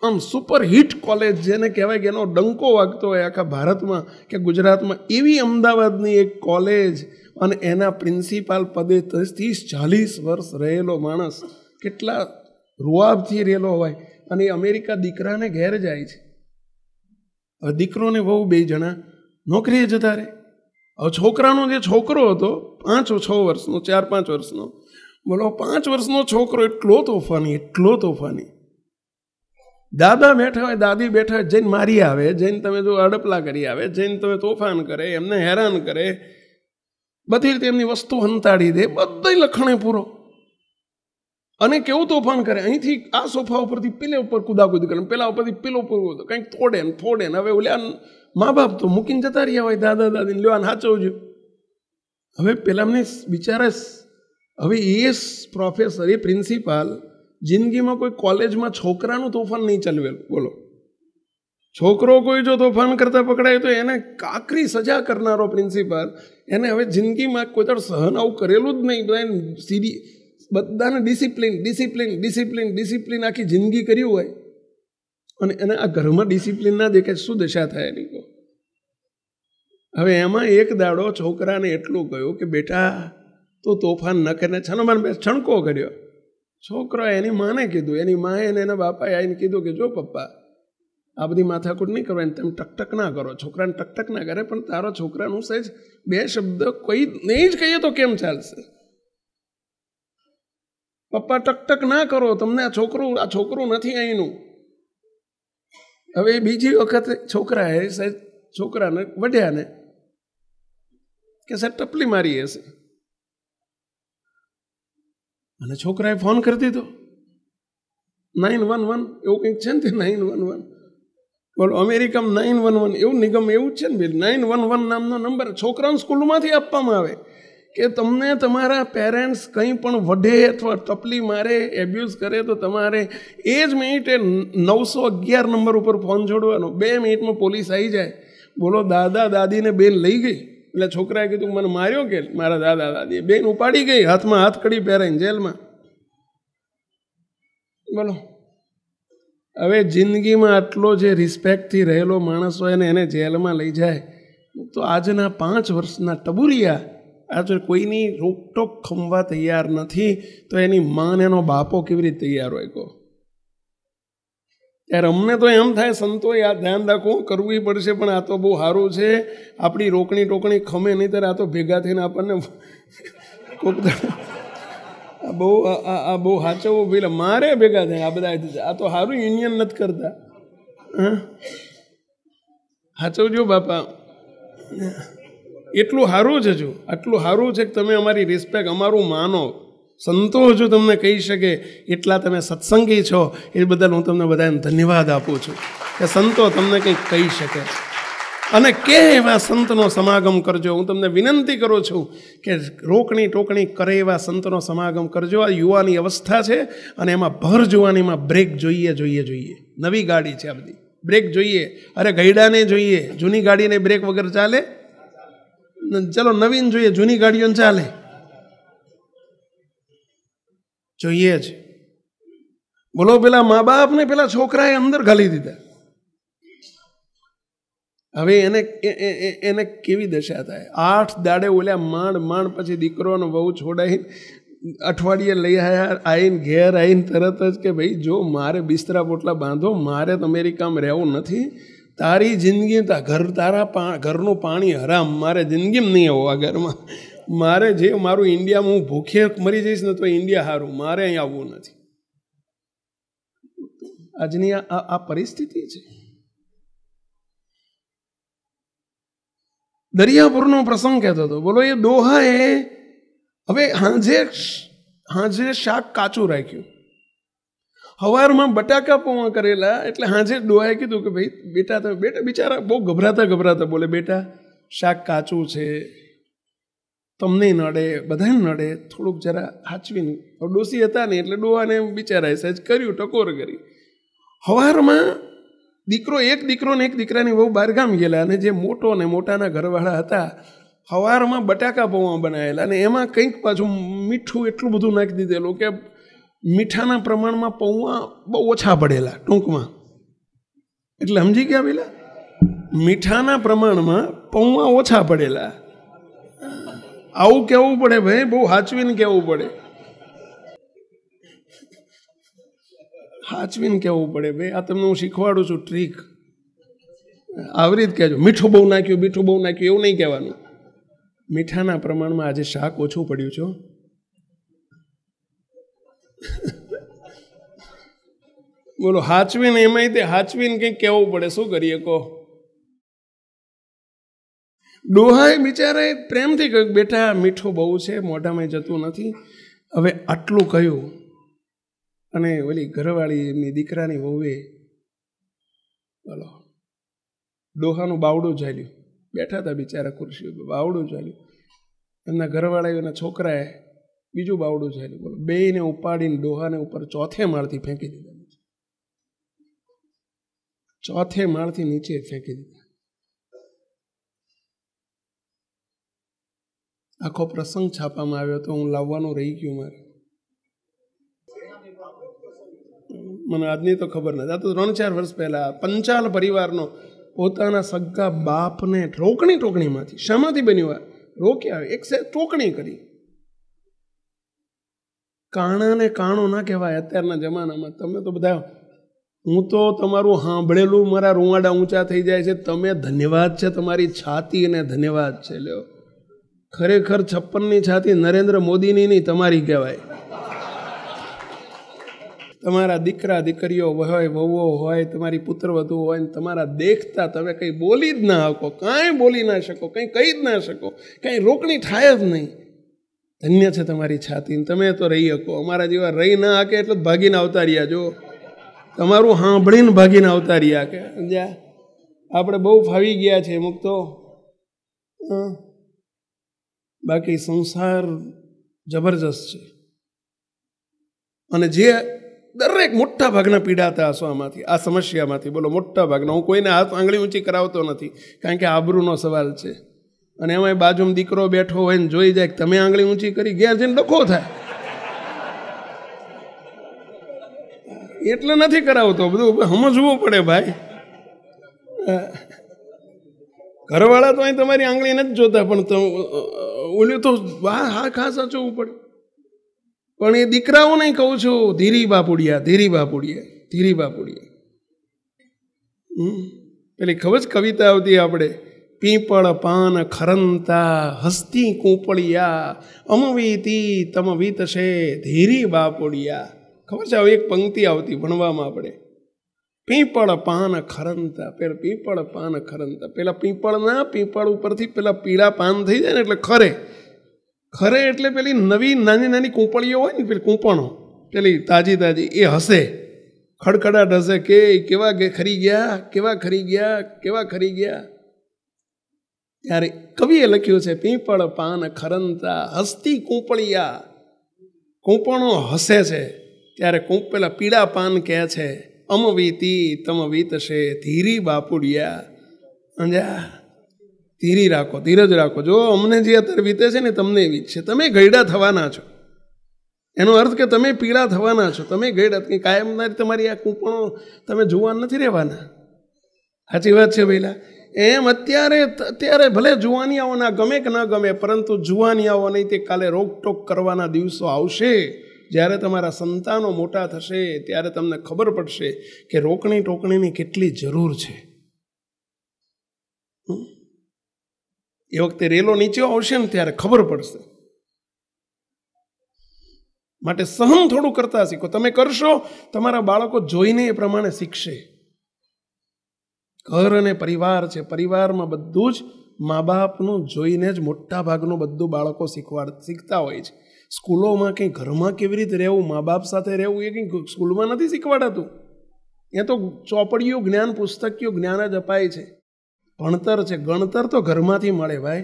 Speaker 1: આમ સુપર હિટ કોલેજ જેને કહેવાય કે એનો ડંકો વાગતો હોય આખા ભારતમાં કે ગુજરાતમાં, એવી અમદાવાદની એક કોલેજ અને એના પ્રિન્સિપાલ પદે 30-40 વર્ષ રહેલો માણસ, કેટલા રૂઆબથી રહેલો હોય, અને અમેરિકા દીકરાને ઘેર જાય છે. હવે દીકરોને બહુ 2 જણા નોકરીએ જતા રહે. હવે છોકરાનો જે છોકરો હતો 5-6 વર્ષનો, 4-5 વર્ષનો, બોલો 5 વર્ષનો છોકરો એટલો તોફાની. દાદા બેઠા હોય, દાદી બેઠા હોય, જઈને મારી આવે, જઈને તમે જો અડપલા કરી આવે, જઈને તમે તોફાન કરે, એમને હેરાન કરે, બધી રીતે એમની વસ્તુ હંતાડી દે, બધા લખણે પૂરો. અને કેવું તોફાન કરે, અહીંથી આ સોફા ઉપરથી પેલે ઉપર કુદાકુદ કરે, પેલા ઉપરથી પેલો ઉપર કંઈક તોડે ને ફોડે ને. હવે ઓલા મા બાપ તો મૂકીને જતા રહ્યા હોય, દાદા દાદીને લેવાને સાચવજો. હવે પેલામને બિચારા, હવે એ પ્રોફેસર, એ પ્રિન્સિપાલ જિંદગીમાં કોઈ કોલેજમાં છોકરાનું તોફાન નહીં ચલાવેલું. બોલો, છોકરો કોઈ જો તોફાન કરતા પકડાય તો એને કાકરી સજા કરનારો પ્રિન્સિપાલ, એને હવે જિંદગીમાં કોઈ તર સહન આવું કરેલું જ નહીં. બધાને ડિસિપ્લિન ડિસિપ્લિન ડિસિપ્લિન ડિસિપ્લિન આખી જિંદગી કર્યું હોય, અને એને આ ઘરમાં ડિસિપ્લિન ના દેખાય, શું દશા થાય એની કહો. હવે એમાં એક દાડો છોકરાને એટલું કહ્યું કે બેટા તો તોફાન ન કરીને છનોમાન બે છણકો કર્યો. છોકરો એની માને કીધું, એની માએ અને એના બાપાએ આવીને કીધું કે જો પપ્પા, આ બધી માથાકૂટ નહીં કરવાની, તમે ટકટક ના કરો. છોકરાને ટકટક ના કરે, પણ તારો છોકરાનું સહેજ બે શબ્દ કોઈ નહીં જ કહીએ તો કેમ ચાલશે? પપ્પા ટકટક ના કરો, તમને આ છોકરું નથી અહીંનું. હવે બીજી વખત છોકરાએ સહેજ છોકરાને વઢ્યાને કે સાહેબ ટપલી મારી હશે, અને છોકરાએ ફોન કરી દીધો 911 એવું કંઈક છે ને તે 911. બોલો, અમેરિકામાં 911 એવું નિગમ એવું જ છે ને ભાઈ, 911 નામનો નંબર છોકરાઓને સ્કૂલમાંથી આપવામાં આવે કે તમને તમારા પેરેન્ટ્સ કંઈ પણ વઢે અથવા ટપલી મારે, એબ્યુઝ કરે તો તમારે એ જ મિનિટે 911 નંબર ઉપર ફોન જોડવાનો. 2 મિનિટમાં પોલીસ આવી જાય. બોલો, દાદા દાદીને બેન લઈ ગઈ, એટલે છોકરાએ કીધું મને માર્યો કે મારા દાદા દાદીએ, બેન ઉપાડી ગઈ, હાથમાં હાથ કડી પહેરાઈને જેલમાં. બોલો, હવે જિંદગીમાં આટલો જે રિસ્પેક્ટથી રહેલો માણસ હોય ને એને જેલમાં લઈ જાય તો આજના 5 વર્ષના ટબુરિયા આજે કોઈની રોકટોક ખમવા તૈયાર નથી, તો એની માં એનો બાપો કેવી રીતે તૈયાર હોય કહો? ત્યારે અમને તો એમ થાય સંતોએ આ ધ્યાન રાખવું કરવું પડશે, પણ આ તો બહુ સારું છે, આપણી રોકણી ટોકણી ખમે નહીં ત્યારે આ તો ભેગા થઈને આપણને આ બહુ સાચવવું પેલા મારે ભેગા થાય. આ બધા આ તો સારું યુનિયન નથી કરતા. સાચવજો બાપા, એટલું સારું છે. જો આટલું સારું છે કે તમે અમારી રિસ્પેક્ટ, અમારું માનો. સંતો જો તમને કહી શકે એટલા તમે સત્સંગી છો, એ બદલ હું તમને બધાને ધન્યવાદ આપું છું કે સંતો તમને કંઈક કહી શકે. અને કે એવા સંતનો સમાગમ કરજો. હું તમને વિનંતી કરું છું કે રોકણી ટોકણી કરે એવા સંતનો સમાગમ કરજો. આ યુવાની અવસ્થા છે અને એમાં ભર જુવાનીમાં બ્રેક જોઈએ જોઈએ જોઈએ. નવી ગાડી છે આ બધી, બ્રેક જોઈએ. અરે ગઈડાને જોઈએ, જૂની ગાડીને બ્રેક વગર ચાલે? ચલો નવીન જોઈએ, જૂની ગાડીઓને ચાલે? જોઈએ જ. બોલો, પેલા મા બાપને પેલા છોકરાએ અંદર ઘાલી દીધા. હવે એને કેવી દશા થાય? 8 દાડે ઓલ્યા માંડ પછી દીકરોને બહુ છોડાઈ અઠવાડિયે લઈ આવ્યા. આવીને ઘેર આવીને તરત જ કે ભાઈ જો મારે બિસ્તરા પોટલા બાંધો, મારે તો અમેરિકામાં રહેવું નથી, તારી જિંદગી તારા ઘરનું પાણી હરામ, મારે જિંદગીમાં નહીં આવું આ ઘરમાં, મારે જે મારું ઇન્ડિયામાં હું ભૂખે મરી જઈશ ને તો ઇન્ડિયા સારું, મારે અહીં આવવું નથી. આજની આ પરિસ્થિતિ છે. દરિયાપુરનો પ્રસંગ કહેતો હતો. બોલો, એ ડોહાએ હવે હાંજે શાક કાચું રાખ્યું, સવારમાં બટાકા પૌવા કરેલા, એટલે હાંજે ડોહાએ કીધું કે ભાઈ બેટા બિચારા બહુ ગભરાતા બોલે, બેટા શાક કાચું છે, તમને નડે, બધાને નડે, થોડુંક જરા હાચવીને. ડોસી હતા ને એટલે ડોહાને બિચારાએ સહેજ કર્યું, ટકોર કરી. સવારમાં એક દીકરો ને એક દીકરાની બહુ બહારગામ ગયેલા, અને જે મોટો ને મોટાના ઘરવાળા હતા, સવારમાં બટાકા પૌવા બનાવેલા, અને એમાં કંઈક પાછું મીઠું એટલું બધું નાખી દીધેલું કે મીઠાના પ્રમાણમાં પૌવા બહુ ઓછા પડેલા ટૂંકમાં. એટલે સમજી ગયા પેલા, મીઠાના પ્રમાણમાં પૌવા ઓછા પડેલા. આવું કહેવું પડે ભાઈ, બહુ હાચવીને કહેવું પડે, હાચવીને કહેવું પડે ભાઈ. આ તમને હું શીખવાડું છું ટ્રીક, આવી રીતે કહેજો. મીઠું બહુ નાખ્યું એવું નહીં કહેવાનું. મીઠાના પ્રમાણમાં આજે શાક ઓછું પડ્યું છે. બોલો, હાચવીને એમાંય તે હાચવીને કંઈક કહેવું પડે, શું કરીએ કહો? ડોહાએ બિચારાએ પ્રેમથી કહ્યું, બેટા મીઠું બહુ છે, મોઢામાં જતું નથી. હવે આટલું કહ્યું અને ઓલી ઘરવાળી એમની દીકરાની વહુએ બોલો ડોહાનું બાવડું ઝાલ્યું, બેઠા હતા બિચારા ખુરશી ઉપર, બાવડું ઝાલ્યું. એમના ઘરવાળા એના છોકરાએ બીજું બાવડું ઝાલ્યું. બોલો બેયને ઉપાડીને ડોહાને ઉપર ચોથે માળથી ફેંકી દીધા, ચોથે માળથી નીચે ફેંકી દીધા. આખો પ્રસંગ છાપામાં આવ્યો તો હું લાવવાનું રહી ગયું મારે, મને આજની તો ખબર નથી. આ તો 3-4 વર્ષ પહેલા પંચાલ પરિવારનો પોતાના સગા બાપને ટોકણીમાંથી શામાંથી બન્યું, રોક્યા, એક ટોકણી કરી. કાણાને કાણો ના કહેવાય અત્યારના જમાનામાં. તમે તો બધા, હું તો તમારું સાંભળેલું મારા રૂવાડા ઊંચા થઈ જાય છે. તમે ધન્યવાદ છે તમારી છાતી, અને ધન્યવાદ છે. લ્યો, ખરેખર 56ની છાતી નરેન્દ્ર મોદીની નહીં, તમારી કહેવાય. તમારા દીકરા દીકરીઓ હોય, વહુઓ હોય, તમારી પુત્રવધુ હોય, ને તમારા દેખતા તમે કંઈ બોલી જ ના શકો, કાંઈ બોલી ના શકો, કંઈ કહી જ ના શકો, કંઈ રોકણી થાય જ નહીં. ધન્ય છે તમારી છાતી, તમે તો રહી શકો. અમારા જેવા રહી ના શકે એટલે જ ભાગીને આવતા રહ્યા. જો તમારું સાંભળીને ભાગીને આવતા રહ્યા કે સમજ્યા. આપણે બહુ ફાવી ગયા છે અમુક તો. બાકી સંસાર જબરજસ્ત છે. અને જે દરેક મોટા ભાગના પીડાતા હશો આમાંથી, આ સમસ્યામાંથી. બોલો મોટા ભાગના. હું કોઈને હાથ આંગળી ઊંચી કરાવતો નથી, કારણ કે આબરૂનો સવાલ છે. અને એમાં બાજુમાં દીકરો બેઠો હોય ને જોઈ જાય કે તમે આંગળી ઊંચી કરી, ઘેર જઈને ડખો થાય. એટલે નથી કરાવતો, બધું સમજવું પડે ભાઈ. ઘરવાળા તો અહીં તમારી આંગળી નથી જોતા, પણ ઓલું તો હા ખાસ સાચવવું પડે. પણ એ દીકરાઓ નહીં કહું છું, ધીરી બાપુડિયા, ધીરી બાપુડિયા, ધીરી બાપુડિયા. પેલી ખબર જ કવિતા આવતી આપણે, પીપળ પાન ખરંતા હસ્તી કૂંપળિયા, અમવીતી તમવીત છે ધીરી બાપુડિયા. ખબર છે, એક પંક્તિ આવતી ભણવામાં આપણે, પીપળ પાન ખરંતા. પેલા પીપળ પાન ખરંતા, પેલા પીપળ ઉપરથી પેલા પીળા પાન થઈ જાય ને એટલે ખરે. ખરે એટલે પેલી નવી નાની નાની કૂંપળીઓ હોય ને, પેલી કૂંપણો પેલી તાજી તાજી, એ હશે, ખડખડાટ હશે કે કેવા ખરી ગયા, કેવા ખરી ગયા, કેવા ખરી ગયા. ત્યારે કવિએ લખ્યું છે, પીપળ પાન ખરંતા હસ્તી કૂંપળિયા. કૂંપણો હસે છે ત્યારે પેલા પીળા પાન કહે છે, અમવીતી તમવીત છે ધીરી બાપુડિયા. અંજા ધીરી રાખો, ધીરજ રાખો. જો અમને જે અત્યારે વીતે છે ને તમને એવી જ છે. તમે ગયડા થવાના છો, એનો અર્થ કે તમે પીળા થવાના છો. તમે ગયડા કાયમ તમારી આ કૂંપણો તમે જુવાન નથી રહેવાના. સાચી વાત છે પહેલા એમ. અત્યારે ભલે જુવાનિયાઓ ના ગમે કે ના ગમે, પરંતુ જુવાનિયાઓ નહીં તે કાલે રોકટોક કરવાના દિવસો આવશે. જ્યારે તમારા સંતાનો મોટા થશે ત્યારે તમને ખબર પડશે કે રોકણી ટોકણીની કેટલી જરૂર છે. એ વખતે રેલો નીચે આવશે ને ત્યારે ખબર પડશે. માટે સહન થોડું કરતા શીખો. તમે કરશો, તમારા બાળકો જોઈને એ પ્રમાણે શીખશે. ઘર અને પરિવાર છે, પરિવારમાં બધું જ મા બાપનું જોઈને જ મોટા ભાગનું બધું બાળકો શીખતા હોય છે. સ્કૂલોમાં કંઈ ઘરમાં કેવી રીતે રહેવું, મા બાપ સાથે રહેવું, એ કંઈ સ્કૂલમાં નથી શીખવાડાતું. એ તો ચોપડીઓ જ્ઞાન, પુસ્તકીય જ્ઞાન જ અપાય છે. ભણતર છે, ગણતર તો ઘરમાંથી મળે ભાઈ,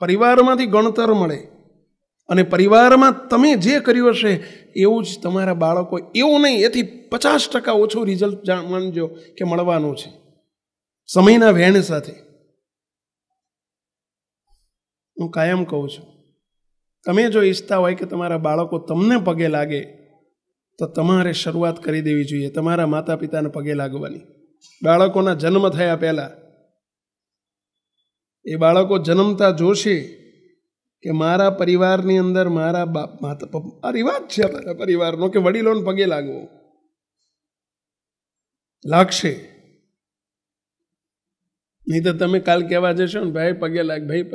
Speaker 1: પરિવારમાંથી ગણતર મળે. અને પરિવારમાં તમે જે કર્યું હશે એવું જ તમારા બાળકો, એવું નહીં એથી 50% ઓછું રિઝલ્ટ માનજો કે મળવાનું છે સમયના વહેણ સાથે. હું કાયમ કહું છું, તમે જો ઈચ્છતા હોય કે તમારા બાળકો તમને પગે લાગે તો તમારે શરૂઆત કરી દેવી જોઈએ તમારા માતા પિતાને પગે લાગવાની. બાળકોના જન્મ થયા પહેલાં એ બાળકો જન્મતા જોશે કે મારા પરિવારની અંદર મારા બાપ માતા, આ રિવાજ છે અમારા પરિવારનો કે વડીલોને પગે લાગવો. લાગશે નહીં તો તમે કાલ કહેવા જશો ને ભાઈ પગે લાગ, ભાઈ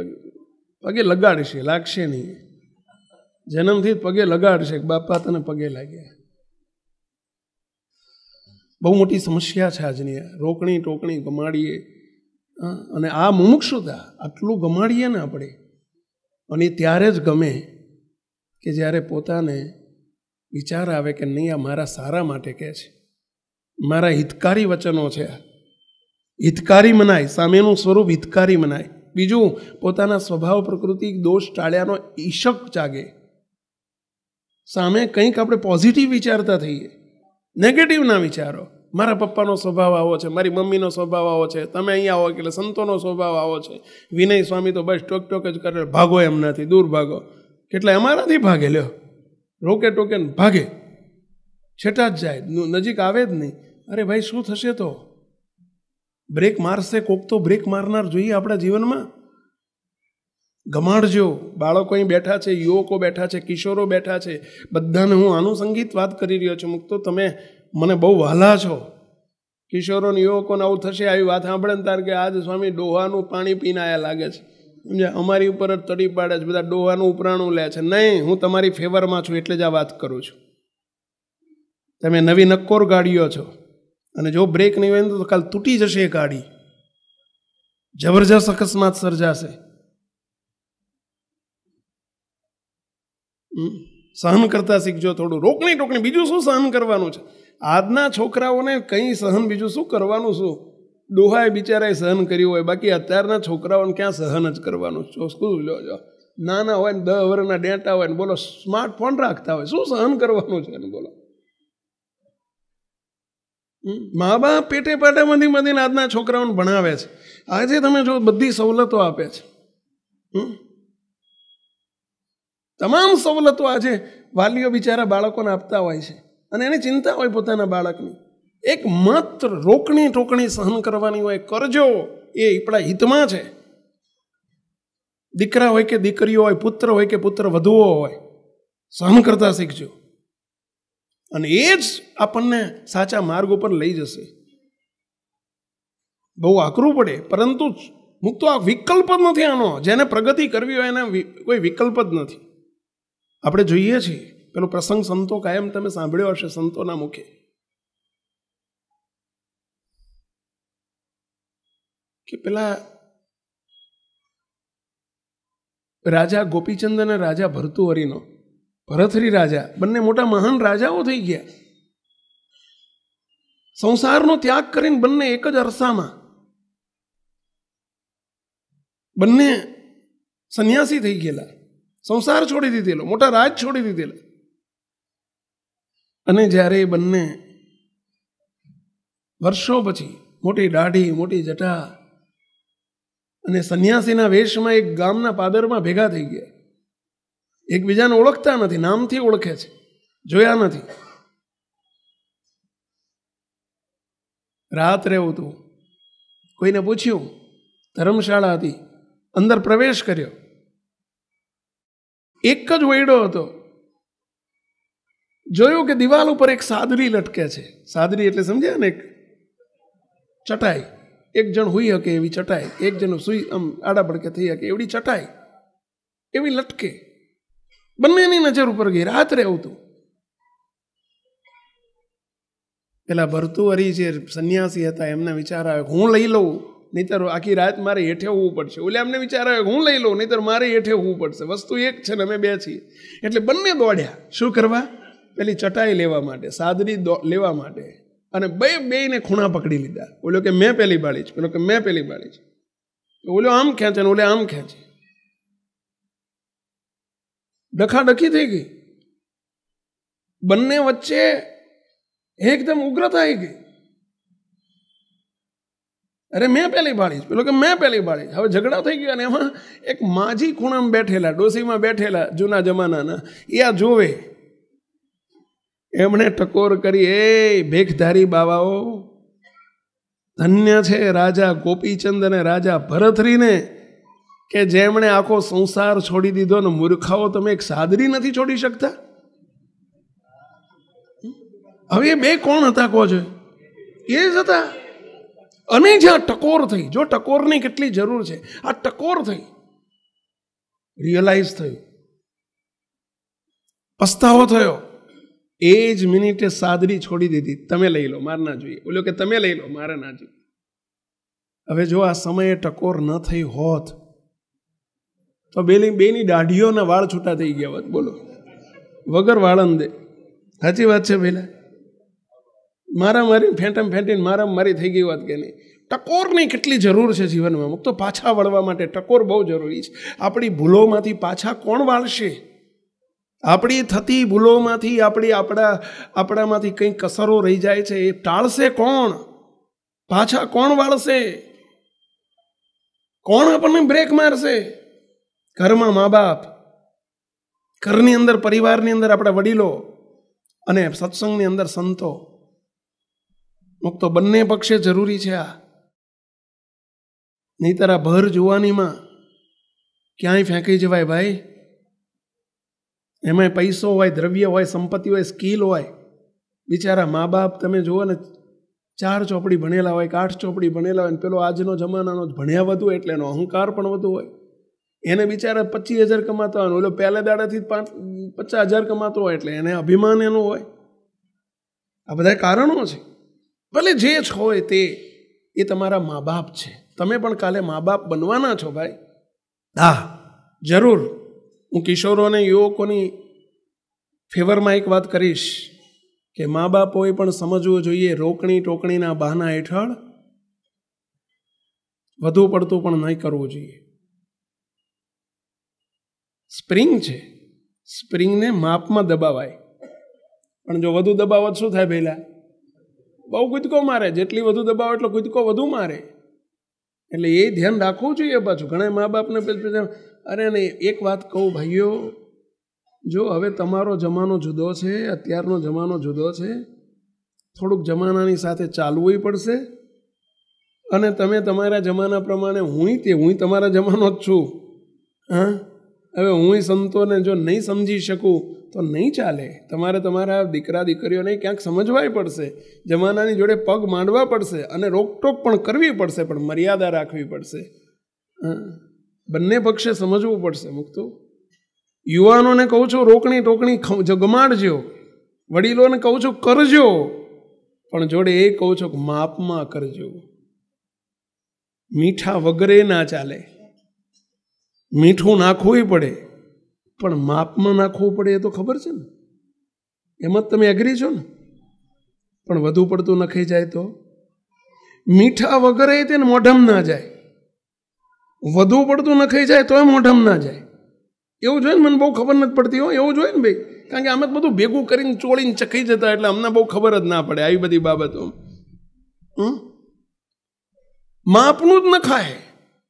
Speaker 1: પગે લગાડશે, લાગશે નહીં. જન્મથી પગે લગાડશે, બાપા તને પગે લાગ્યા. બહુ મોટી સમસ્યા છે આજની. રોકણી ટોકણી ગમાડીએ, અને આ મુમુક્ષુતા આટલું ગમાડીએ ને આપણે, અને ત્યારે જ ગમે કે જ્યારે પોતાને વિચાર આવે કે નહીં, આ મારા સારા માટે કહે છે, મારા હિતકારી વચનો છે. હિતકારી મનાય, સામેનું સ્વરૂપ હિતકારી મનાય. બીજું, પોતાના સ્વભાવ પ્રકૃતિ દોષ ટાળ્યાનો ઈશક જાગે. સામે કંઈક આપણે પોઝિટિવ વિચારતા થઈએ, નેગેટિવ ના વિચારો. મારા પપ્પાનો સ્વભાવ આવો છે, મારી મમ્મીનો સ્વભાવ આવો છે, તમે અહીંયા આવો એટલે સંતોનો સ્વભાવ આવો છે. વિનય સ્વામી તો બસ ટોક ટોક જ કરે, ભાગો એમનાથી, દૂર ભાગો. કેટલા અમારાથી ભાગે, લ્યો, રોકે ટોકે ભાગે, છેટા જ જાય, નજીક આવે જ નહીં. અરે ભાઈ, શું થશે? તો બ્રેક મારશે કોક, તો બ્રેક મારનાર જોઈએ આપણા જીવનમાં. ગમાડજો. બાળકો અહીં બેઠા છે, યુવકો બેઠા છે, કિશોરો બેઠા છે, બધાને હું આનુષંગિક વાત કરી રહ્યો છું. મુક્તો, તમે મને બહુ વહાલા છો. કિશોરો ને યુવકોને આવું થશે, આવી વાત સાંભળે ને તાર કે આજ સ્વામી ડોહાનું પાણી પીને આયા લાગે છે, સમજ્યા? અમારી ઉપર જ તડી પાડે છે, બધા ડોહાનું ઉપરાણું લે છે. નહીં, હું તમારી ફેવરમાં છું એટલે જ આ વાત કરું છું. તમે નવી નક્કોર ગાડીઓ છો, અને જો બ્રેક નહીં હોય તો કાલ તૂટી જશે એ ગાડી, જબરજસ્ત અકસ્માત સર્જાશે. સહન કરતા શીખજો થોડું, રોકણી ટોકણી. બીજું શું સહન કરવાનું છે? આજના છોકરાઓને કંઈ સહન, બીજું શું કરવાનું? શું ડોહાએ બિચારાએ સહન કર્યું હોય, બાકી અત્યારના છોકરાઓને ક્યાં સહન જ કરવાનું? શું લો, જો નાના હોય ને 10 વર્ષના ડેટા હોય ને બોલો સ્માર્ટફોન રાખતા હોય, શું સહન કરવાનું છે? બોલો, મા બાપ પેટે પાટે મધીને આજના છોકરાઓને ભણાવે છે. આજે તમે જો બધી સવલતો આપે છે, તમામ સવલતો આજે વાલીઓ બિચારા બાળકોને આપતા હોય છે, અને એની ચિંતા હોય પોતાના બાળકની. એક માત્ર રોકણી ટોકણી સહન કરવાની હોય, કરજો, એ આપણા હિતમાં છે. દીકરા હોય કે દીકરીઓ હોય, પુત્ર હોય કે પુત્ર વધુઓ હોય, સહન કરતા શીખજો, અને એ જ આપણને સાચા માર્ગ ઉપર લઈ જશે. બહુ આકરું પડે, પરંતુ મુક્તો આ વિકલ્પ જ નથી આનો. જેને પ્રગતિ કરવી હોય એને કોઈ વિકલ્પ જ નથી. આપણે જોઈએ છીએ પેલો પ્રસંગ સંતો, કાયમ તમે સાંભળ્યો હશે સંતોના મુખે, કે પેલા રાજા ગોપીચંદ અને રાજા ભર્તુહરિનો, ભરથરી રાજા, બંને મોટા મહાન રાજાઓ થઈ ગયા. સંસારનો ત્યાગ કરીને બંને એક જ અરસામાં બંને સંન્યાસી થઈ ગયેલા, સંસાર છોડી દીધેલો, મોટા રાજ છોડી દીધેલા. અને જ્યારે એ બંને વર્ષો પછી મોટી દાઢી, મોટી જટા અને સંન્યાસીના વેશમાં એક ગામના પાદરમાં ભેગા થઈ ગયા. એકબીજાને ઓળખતા નથી, નામથી ઓળખે છે, જોયા નથી. રાત રહેવું હતું, કોઈને પૂછ્યું, ધર્મશાળા હતી, અંદર પ્રવેશ કર્યો, એક જ વૈડો હતો. જોયું કે દિવાલ ઉપર એક સાદરી લટકે છે. સાદરી એટલે સમજ્યા ને, એક ચટાઈ, એક જણ હુઈ શકે એવી ચટાઈ, એક જણ સુઈ આમ આડા પડકે થઈ શકે એવડી ચટાઈ એવી લટકે. બંનેની નજર ઉપર ગઈ. રાત રહેવું હતું. પેલા ભર્તુહરિ જે સંન્યાસી હતા એમને વિચાર આવે હું લઈ લઉં, નહીતર આખી રાત મારે હેઠે હોવું પડશે. ઓલે એમને વિચાર આવે હું લઈ લઉં, નહીતર મારે હેઠે હોવું પડશે. વસ્તુ એક છે ને અમે બે છીએ. એટલે બંને દોડ્યા. શું કરવા? પેલી ચટાઈ લેવા માટે, સાદરી લેવા માટે. અને બેયને ખૂણા પકડી લીધા. ઓલો કે મેં પેલી બાળી છે, પેલો કે મેં પેલી બાળી છે. ઓલો આમ ખેંચે ને ઓલે આમ ખેંચે. ડખાડખી થઈ ગઈ. બંને વચ્ચે એકદમ ઉગ્રતા આવી ગઈ. અરે મેં પેલી બાળી, પેલો કે મેં પેલી બાળી. હવે ઝઘડા થઈ ગયા. અને એમાં એક માજી ખૂણામાં બેઠેલા, ડોસીમાં બેઠેલા જૂના જમાનાના, એ આ જોવે. એમણે ટકોર કરી, એ ભેખધારી બાવાઓ, ધન્ય છે રાજા ગોપીચંદ અને રાજા ભરથરીને કે જેમણે આખો સંસાર છોડી દીધો. ને મૂર્ખાઓ, તમે એક સાદરી નથી છોડી શકતા? હવે એ બે કોણ હતા કહો છો? એ જ હતા. અને જ્યાં ટકોર થઈ, જો ટકોરની કેટલી જરૂર છે, આ ટકોર થઈ, રિયલાઇઝ થયું, પસ્તાવો થયો. એ જ મિનિટે સાદરી છોડી દીધી. તમે લઈ લો, મારે ના જોઈએ. બોલ્યો કે તમે લઈ લો, મારે ના જોઈએ. હવે જો આ સમયે ટકોર ન થઈ હોત તો બેની દાઢીઓના વાળ છૂટા થઈ ગયા હોત. બોલો, વગર વાળંદે. સાચી વાત છે પેલા મારામારી ફેંટમ ફેંટીને મારામારી થઈ ગઈ વાત કે નહીં. ટકોરની કેટલી જરૂર છે જીવનમાં. મુક્તો પાછા વળવા માટે ટકોર બહુ જરૂરી છે. આપણી ભૂલોમાંથી પાછા કોણ વાળશે? આપણી થતી ભૂલોમાંથી આપણામાંથી કંઈ કસરો રહી જાય છે એ ટાળશે કોણ? પાછા કોણ વાળશે? કોણ આપણને બ્રેક મારશે? ઘરમાં મા બાપ, ઘરની અંદર પરિવારની અંદર આપણા વડીલો અને સત્સંગની અંદર સંતો. મુક્તો બંને પક્ષે જરૂરી છે આ. નહીતર આ ભર જુવાનીમાં ક્યાંય ફેંકી જવાય ભાઈ. એમાંય પૈસો હોય, દ્રવ્ય હોય, સંપત્તિ હોય, સ્કિલ હોય. બિચારા મા બાપ તમે જુઓ ને 4 ચોપડી ભણેલા હોય, 8 ચોપડી ભણેલા હોય, પેલો આજનો જમાનાનો ભણ્યા વધુ એટલે એનો અહંકાર પણ વધુ હોય. એને બિચારા 25,000 કમાતો હોય, ઓલો પહેલા દાડાથી 50,000 કમાતો હોય એટલે એને અભિમાન એનું હોય. આ બધા કારણો છે. ભલે જે હોય તે એ તમારા મા બાપ છે. તમે પણ કાલે મા બાપ બનવાના છો ભાઈ. હા જરૂર. હું કિશોરો અને યુવકોની ફેવરમાં એક વાત કરીશ કે મા બાપોએ પણ સમજવું જોઈએ રોકણી ટોકણીના બહાના હેઠળ વધુ પડતું પણ નહીં કરવું જોઈએ. સ્પ્રિંગ છે, સ્પ્રિંગને માપમાં દબાવાય, પણ જો વધુ દબાવો શું થાય પહેલા? બહુ કૂદકો મારે. જેટલી વધુ દબાવો એટલો કૂદકો વધુ મારે. એટલે એ ધ્યાન રાખવું જોઈએ. પાછું ઘણા મા બાપને અરે નહીં. એક વાત કહું ભાઈઓ, જો હવે તમારો જમાનો જુદો છે, અત્યારનો જમાનો જુદો છે. થોડુંક જમાનાની સાથે ચાલવું પડશે. અને તમે તમારા જમાના પ્રમાણે હું તમારા જમાનો જ છું. હા, હવે હું સંતોને જો નહીં સમજી શકું તો નહીં ચાલે. તમારે તમારા દીકરા દીકરીઓને ક્યાંક સમજવાય પડશે, જમાનાની જોડે પગ માંડવા પડશે અને રોકટોક પણ કરવી પડશે, પણ મર્યાદા રાખવી પડશે. બંને પક્ષે સમજવું પડશે. મુક્તો યુવાનોને કહું છું રોકણી ટોકણી ગમાડજો, વડીલોને કહું છું કરજો, પણ જોડે એ કહું છું કે માપમાં કરજો. મીઠા વગરે ના ચાલે. મીઠું નાખવું પડે પણ માપમાં નાખવું પડે. એ તો ખબર છે ને, એમાં તમે એગ્રી છો ને. પણ વધુ પડતું નખાઈ જાય તો મીઠા વગરે તેને મોઢામાં ના જાય. વધુ પડતું નખાઈ જાય તો મોઢામાં ના જાય. એવું જોઈએ ને. મને બહુ ખબર નથી પડતી હોય એવું જોઈએ ને ભાઈ. કારણ કે આમ જ બધું ભેગું કરીને ચોળીને ચખાઈ જતા એટલે અમને બહુ ખબર જ ના પડે આવી બધી બાબતો. માપનું જ નખાય.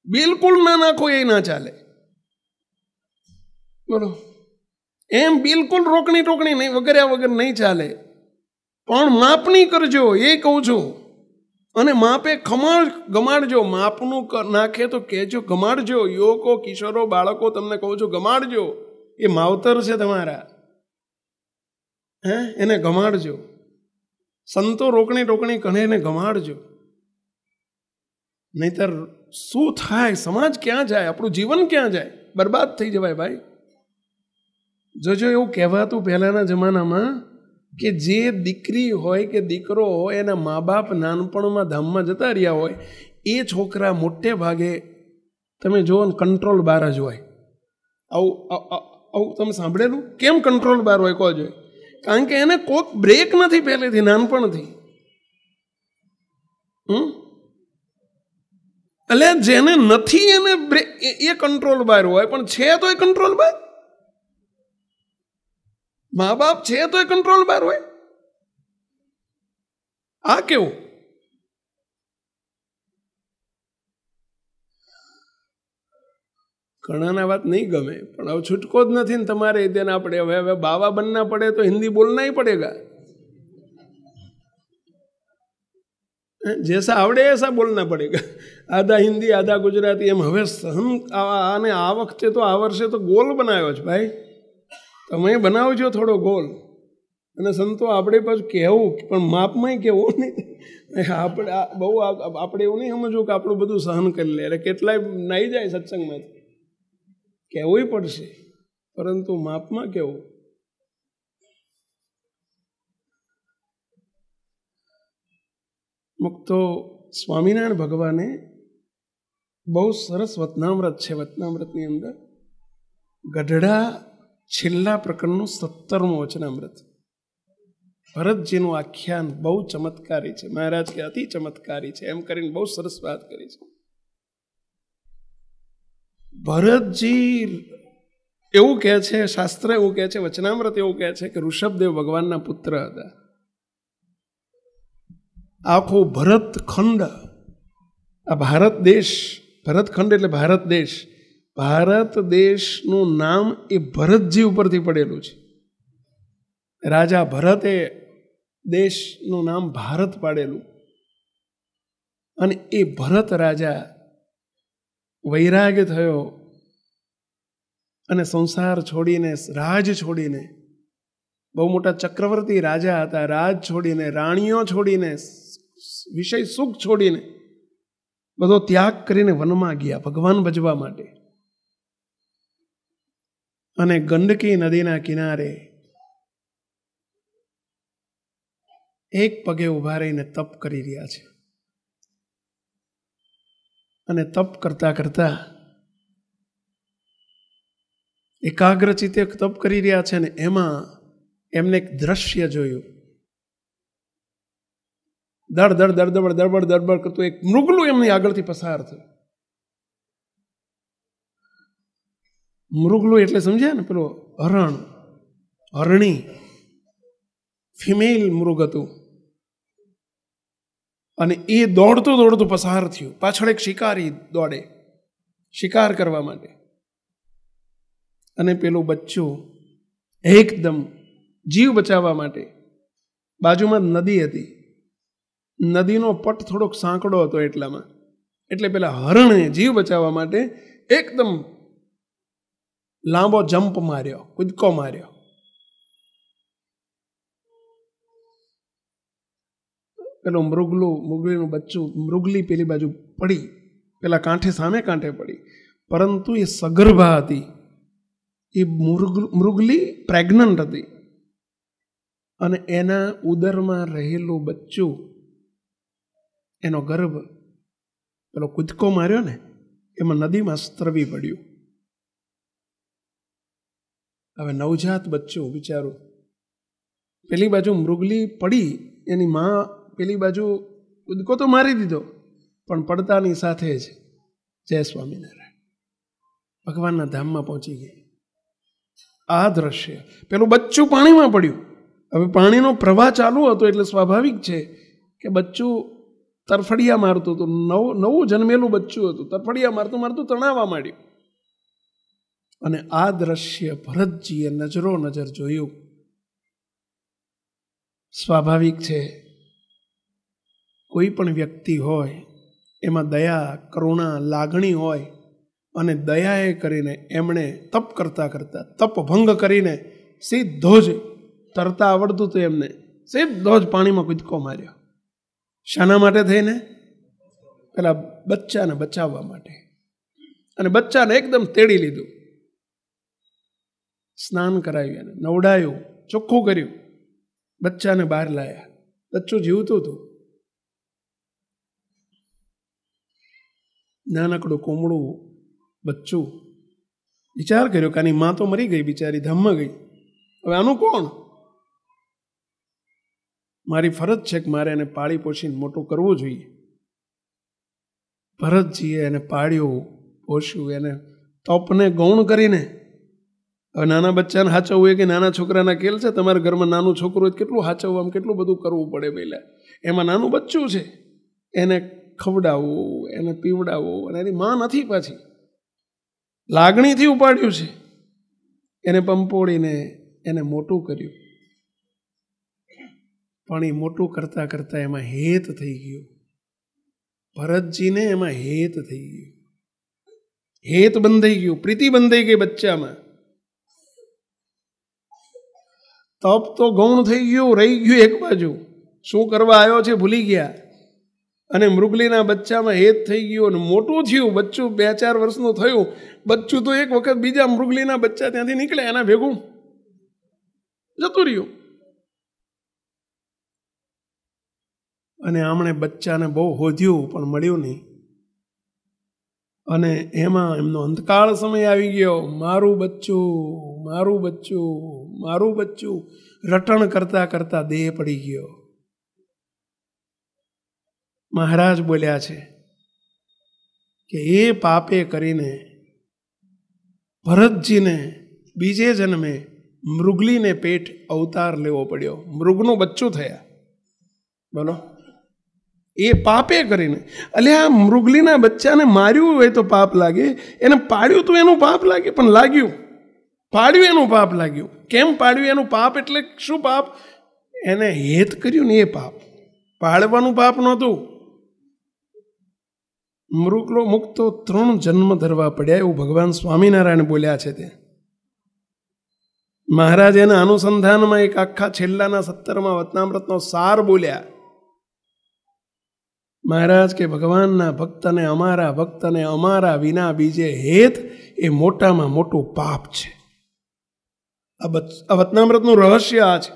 Speaker 1: બિલકુલ ના નાખો એ ના ચાલે. બોલો એમ બિલકુલ રોકણી ટોકણી નહીં, વગર નહીં ચાલે. પણ માપણી કરજો એ કહું છું. અને માપે ગમાડજો. માપનું નાખે તો કહેજો ગમાડજો. યુવકો, કિશોરો, બાળકો તમને કહું છું ગમાડજો. એ માવતર છે તમારા, એને ગમાડજો. સંતો રોકણી ટોકણી કહે એને ગમાડજો. નહીતર શું થાય? સમાજ ક્યાં જાય? આપણું જીવન ક્યાં જાય? બરબાદ થઈ જવાય ભાઈ. જોજો એવું કહેવાતું પહેલાના જમાનામાં કે જે દીકરી હોય કે દીકરો હોય એના મા બાપ નાનપણમાં ધામમાં જતા રહ્યા હોય એ છોકરા મોટે ભાગે તમે જુઓ ને કંટ્રોલ બાર જ હોય. આવું તમે સાંભળેલું? કેમ કંટ્રોલ બાર હોય કહો જોઈએ? કારણ કે એને કોઈક બ્રેક નથી પહેલેથી નાનપણથી. એટલે જેને નથી એને બ્રેક એ કંટ્રોલ બાર હોય, પણ છે તો એ કંટ્રોલ બાર. મા બાપ છે તો એ કંટ્રોલ બાર હોય. આ કેવું? ઘણાના વાત નહીં ગમે, પણ હવે છૂટકો જ નથી ને તમારે. તેને આપણે હવે બાવા બનના પડે તો હિન્દી બોલના ही पड़ेगा. जैसा आवड़े ऐसा बोलना पड़ेगा. आधा हिंदी आधा गुजराती एम. હવે સહન આને આ વખતે તો આ વર્ષે તો ગોલ બનાવ્યો છે ભાઈ. તમે બનાવજો થોડો ગોલ. અને સંતો આપણે પાછું કહેવું પણ માપમાં કહેવું નહીં. આપણે બહુ આપણે એવું નહીં સમજવું કે આપણું બધું સહન કરી લે. એટલે કેટલાય નાઈ જાય સત્સંગમાંથી. કહેવું પડશે, પરંતુ માપમાં કહેવું. મુક્તો સ્વામિનારાયણ ભગવાને બહુ સરસ વતનામૃત છે. વતનામૃતની અંદર ગઢડા છેલ્લા પ્રકરણનું 17મું વચનામૃત. ભરતજીનું આખ્યાન બહુ ચમત્કારી છે. મહારાજ કે અતિ ચમત્કારી છે એમ કરીને બહુ સરસ વાત કરી છે. ભરતજી એવું કહે છે, શાસ્ત્ર એવું કહે છે, વચનામૃત એવું કહે છે કે ઋષભદેવ ભગવાનના પુત્ર હતા. આખો ભરત ખંડ, આ ભારત દેશ, ભરતખંડ એટલે ભારત દેશ, ભારત દેશનું નામ એ ભરતજી ઉપરથી પડેલું છે. રાજા ભરતે દેશનું નામ ભારત પાડેલું. અને એ ભરત રાજા વૈરાગ્ય થયો અને સંસાર છોડીને, રાજ છોડીને, બહુ મોટા ચક્રવર્તી રાજા હતા, રાજ છોડીને, રાણીઓ છોડીને, વિષય સુખ છોડીને બધો ત્યાગ કરીને વનમાં ગયા ભગવાન ભજવા માટે. અને ગંડકી નદીના કિનારે એક પગે ઉભા રહીને તપ કરી રહ્યા છે. અને તપ કરતા કરતા એકાગ્રચિત્તે તપ કરી રહ્યા છે ને એમાં એમને એક દ્રશ્ય જોયું. દડ દડ દડદડ દડબડ દડબડ કરતું એક મૃગલું એમની આગળથી પસાર થયું. મૃગલું એટલે સમજ્યા ને, પેલો હરણ, હરણી, ફિમેલ મૃગ હતું. અને એ દોડતું દોડતું પસાર થયું. પાછળ એક શિકારી દોડે શિકાર કરવા માટે. અને પેલું બચ્ચું એકદમ જીવ બચાવવા માટે, બાજુમાં નદી હતી, નદીનો પટ થોડોક સાંકડો હતો એટલામાં, એટલે પેલા હરણે જીવ બચાવવા માટે એકદમ લાંબો જમ્પ માર્યો, કૂદકો માર્યો. પેલું મૃગલીનું બચ્ચું, મૃગલી પેલી બાજુ પડી, પેલા કાંઠે સામે કાંઠે પડી. પરંતુ એ સગર્ભા હતી. એ મૃગલી પ્રેગ્નન્ટ હતી. અને એના ઉદરમાં રહેલું બચ્ચું, એનો ગર્ભ પેલો કૂદકો માર્યો ને એમાં નદીમાં સ્ત્રવી પડ્યું. હવે નવજાત બચ્ચું બિચારું, પેલી બાજુ મૃગલી પડી, એની માં પેલી બાજુ કૂદકો તો મારી દીધો, પણ પડતાની સાથે જ જય સ્વામિનારાયણ, ભગવાનના ધામમાં પહોંચી ગઈ. આ દ્રશ્ય, પેલું બચ્ચું પાણીમાં પડ્યું. હવે પાણીનો પ્રવાહ ચાલુ હતો એટલે સ્વાભાવિક છે કે બચ્ચું તરફડિયા મારતું હતું. નવું જન્મેલું બચ્ચું હતું, તરફડિયા મારતું મારતું તણાવવા માંડ્યું. અને આ દ્રશ્ય ભરતજીએ નજરો નજર જોયું. સ્વાભાવિક છે, કોઈ પણ વ્યક્તિ હોય એમાં દયા, કરુણા, લાગણી હોય. અને દયાએ કરીને એમણે તપ કરતા કરતા, તપ ભંગ કરીને સીધો જ તરતા આવડતું હતું એમને, સીધો જ પાણીમાં કૂદકો માર્યો. શાના માટે થઈને? પેલા બચ્ચાને બચાવવા માટે. અને બચ્ચાને એકદમ તેડી લીધું, સ્નાન કરાવ્યું, એને નવડાયું, ચોખ્ખું કર્યું, બચ્ચાને બહાર લાયા. બચ્ચું જીવતું હતું, નાનકડું કોમળું બચ્ચું. વિચાર કર્યો કે આની માં તો મરી ગઈ, બિચારી ધામમાં ગઈ, હવે આનું કોણ? મારી ફરજ છે કે મારે એને પાળી પોષીને મોટું કરવું જોઈએ. ભરતજીએ એને પાળ્યું, પોષ્યું, એને તપને ગૌણ કરીને. હવે નાના બચ્ચાને હાચવવું હોય કે નાના છોકરાના ખેલ છે, તમારા ઘરમાં નાનું છોકરું હોય કેટલું હાચવવામાં કેટલું બધું કરવું પડે. પહેલાં એમાં નાનું બચ્ચું છે, એને ખવડાવવું, એને પીવડાવવું, અને એની માં નથી પાછી, લાગણીથી ઉપાડ્યું છે, એને પંપોળીને એને મોટું કર્યું. પણ એ મોટું કરતા કરતા એમાં હેત થઈ ગયું. ભરતજીને એમાં હેત થઈ ગયું, હેત બંધાઈ ગયું, પ્રીતિ બંધાઈ ગઈ બચ્ચામાં. તપ તો ગૌણ થઈ ગયું, રહી ગયું એક બાજુ, શું કરવા આવ્યો છે ભૂલી ગયા. અને મૃગલીના બચ્ચામાં હેત થઈ ગયું અને મોટું થયું. બચ્ચું 2-4 વર્ષનું થયું. બચ્ચું તો એક વખત બીજા મૃગલીના બચ્ચા ત્યાંથી નીકળે એના ભેગું જતું રહ્યું. અને આમણે બચ્ચાને બહુ હોધ્યું પણ મળ્યું નહીં. અને એમાં એમનો અંતકાળ સમય આવી ગયો. મારું બચ્ચું, મારું બચ્ચું રટણ કરતા કરતા દેહ પડી ગયો. મહારાજ બોલ્યા છે કે એ પાપે કરીને ભરતજીને બીજે જન્મે મૃગલીને પેટ અવતાર લેવો પડ્યો, મૃગનું બચ્ચું થયા. બોલો, એ પાપે કરીને. અલ્યા આ મૃગલીના બચ્ચાને માર્યું હોય તો પાપ લાગે, એને પાડ્યું તો એનું પાપ લાગે, પણ લાગ્યું, પાડ્યું એનું પાપ લાગ્યું. કેમ પાડ્યું એનું પાપ? એટલે શું પાપ? એને હેત કર્યું ને એ પાપ. પાડવાનું પાપ નહોતું. મૃગલો મુક્તો 3 જન્મ ધરવા પડ્યા એવું ભગવાન સ્વામિનારાયણ બોલ્યા છે. તે મહારાજ એના અનુસંધાનમાં એક આખા છેલ્લાના 17મા વચનામૃતનો સાર બોલ્યા. મહારાજ કે ભગવાનના ભક્તને, અમારા ભક્તને અમારા વિના બીજે હેત એ મોટામાં મોટું પાપ છે. આ વચનામૃતનું રહસ્ય આ છે.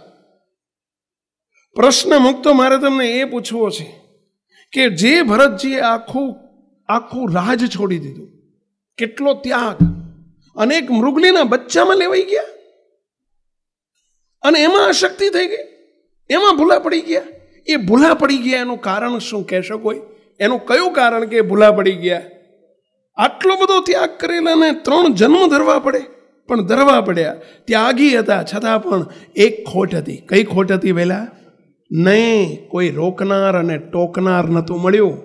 Speaker 1: પ્રશ્ન મુક્તો મારે તમને એ પૂછવો છે કે જે ભરતજીએ આખું રાજ છોડી દીધું, કેટલો ત્યાગ, અનેક મૃગલીના બચ્ચામાં લેવાઈ ગયા અને એમાં અશક્તિ થઈ ગઈ, એમાં ભૂલા પડી ગયા. એ ભૂલા પડી ગયા એનું કારણ શું કહેશો કોઈ? એનું કયું કારણ કે ભૂલા પડી ગયા? આટલો બધો ત્યાગ કરેલાને 3 જન્મ ધરવા પડે, પણ ધરવા પડ્યા. ત્યાગી હતા છતાં પણ એક ખોટ હતી. કઈ ખોટ હતી? વહેલા નહીં, કોઈ રોકનાર અને ટોકનાર નહોતું મળ્યું.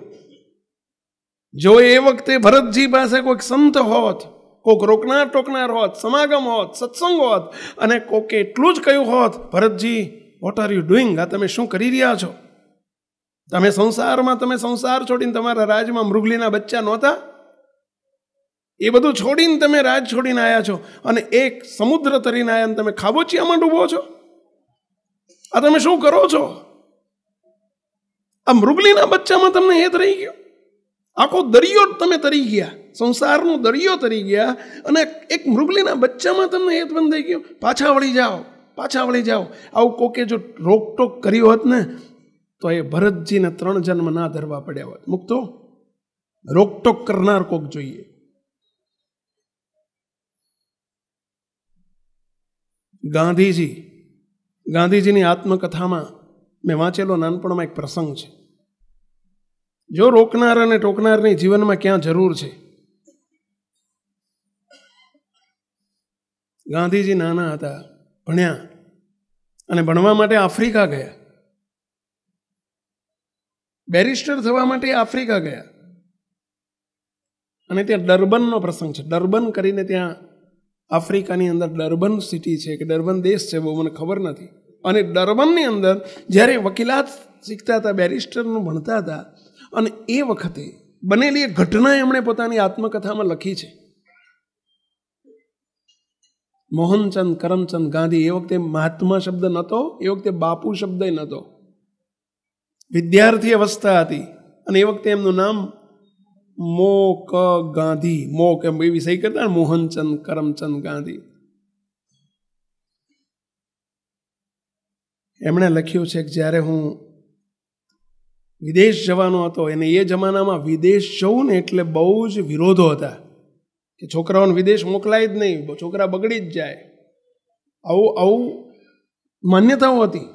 Speaker 1: જો એ વખતે ભરતજી પાસે કોઈક સંત હોત, કોઈક રોકનાર ટોકનાર હોત, સમાગમ હોત, સત્સંગ હોત, અને કોકે એટલું જ કહ્યું હોત, Bharatji what are you doing? આ તમે શું કરી રહ્યા છો? તમે સંસાર છોડીને તમારા રાજમાં મૃગલીના બચ્ચા નહોતા? એ બધું છોડીને તમે રાજ છોડીને આવ્યા છો અને એક સમુદ્ર તરીને આવ્યા, તમે ખાબોચિયામાં ડૂબો છો. આ તમે શું કરો છો? આ મૃગલીના બચ્ચામાં તમને હેત રહી ગયો. આખો દરિયો તમે તરી ગયા, સંસારનો દરિયો તરી ગયા, અને એક મૃગલીના બચ્ચામાં તમને હેત બંધાઈ ગયો. પાછા વળી જાઓ. આવું કોકે જો રોકટોક કરી હોત ને તો એ ભરતજીને 3 જન્મ ના ધરવા પડ્યા હોત. મુક્તો રોકટોક કરનાર કોક જોઈએ. ગાંધીજીની આત્મકથામાં મેં વાંચેલો નાનપણમાં એક પ્રસંગ છે. જો રોકનાર અને ટોકનારની જીવનમાં ક્યાં જરૂર છે. ગાંધીજી નાના હતા, ભણ્યા અને ભણવા માટે આફ્રિકા ગયા. બેરિસ્ટર થવા માટે આફ્રિકા ગયા અને ત્યાં ડર્બનનો પ્રસંગ છે. ડર્બન કરીને ત્યાં આફ્રિકાની અંદર ડર્બન સિટી છે કે ડર્બન દેશ છે, બહુ મને ખબર નથી. અને ડર્બનની અંદર જ્યારે વકીલાત શીખતા હતા, બેરિસ્ટરનું ભણતા હતા, અને એ વખતે બનેલી એક ઘટના એમણે પોતાની આત્મકથામાં લખી છે. મોહનચંદ કરમચંદ ગાંધી, એ વખતે મહાત્મા શબ્દ નહોતો, એ વખતે બાપુ શબ્દ નહોતો, વિદ્યાર્થી અવસ્થા હતી. અને એ વખતે એમનું નામ ગાંધી, એમ એવી સહી કરતા, મોહનચંદ કરમચંદ ગાંધી. એમણે લખ્યું છે કે જ્યારે હું વિદેશ જવાનો હતો, એને એ જમાનામાં વિદેશ જવું ને એટલે બહુ જ વિરોધો હતા કે છોકરાઓને વિદેશ મોકલાય જ નહીં, છોકરા બગડી જ જાય. આવું માન્યતાઓ હતી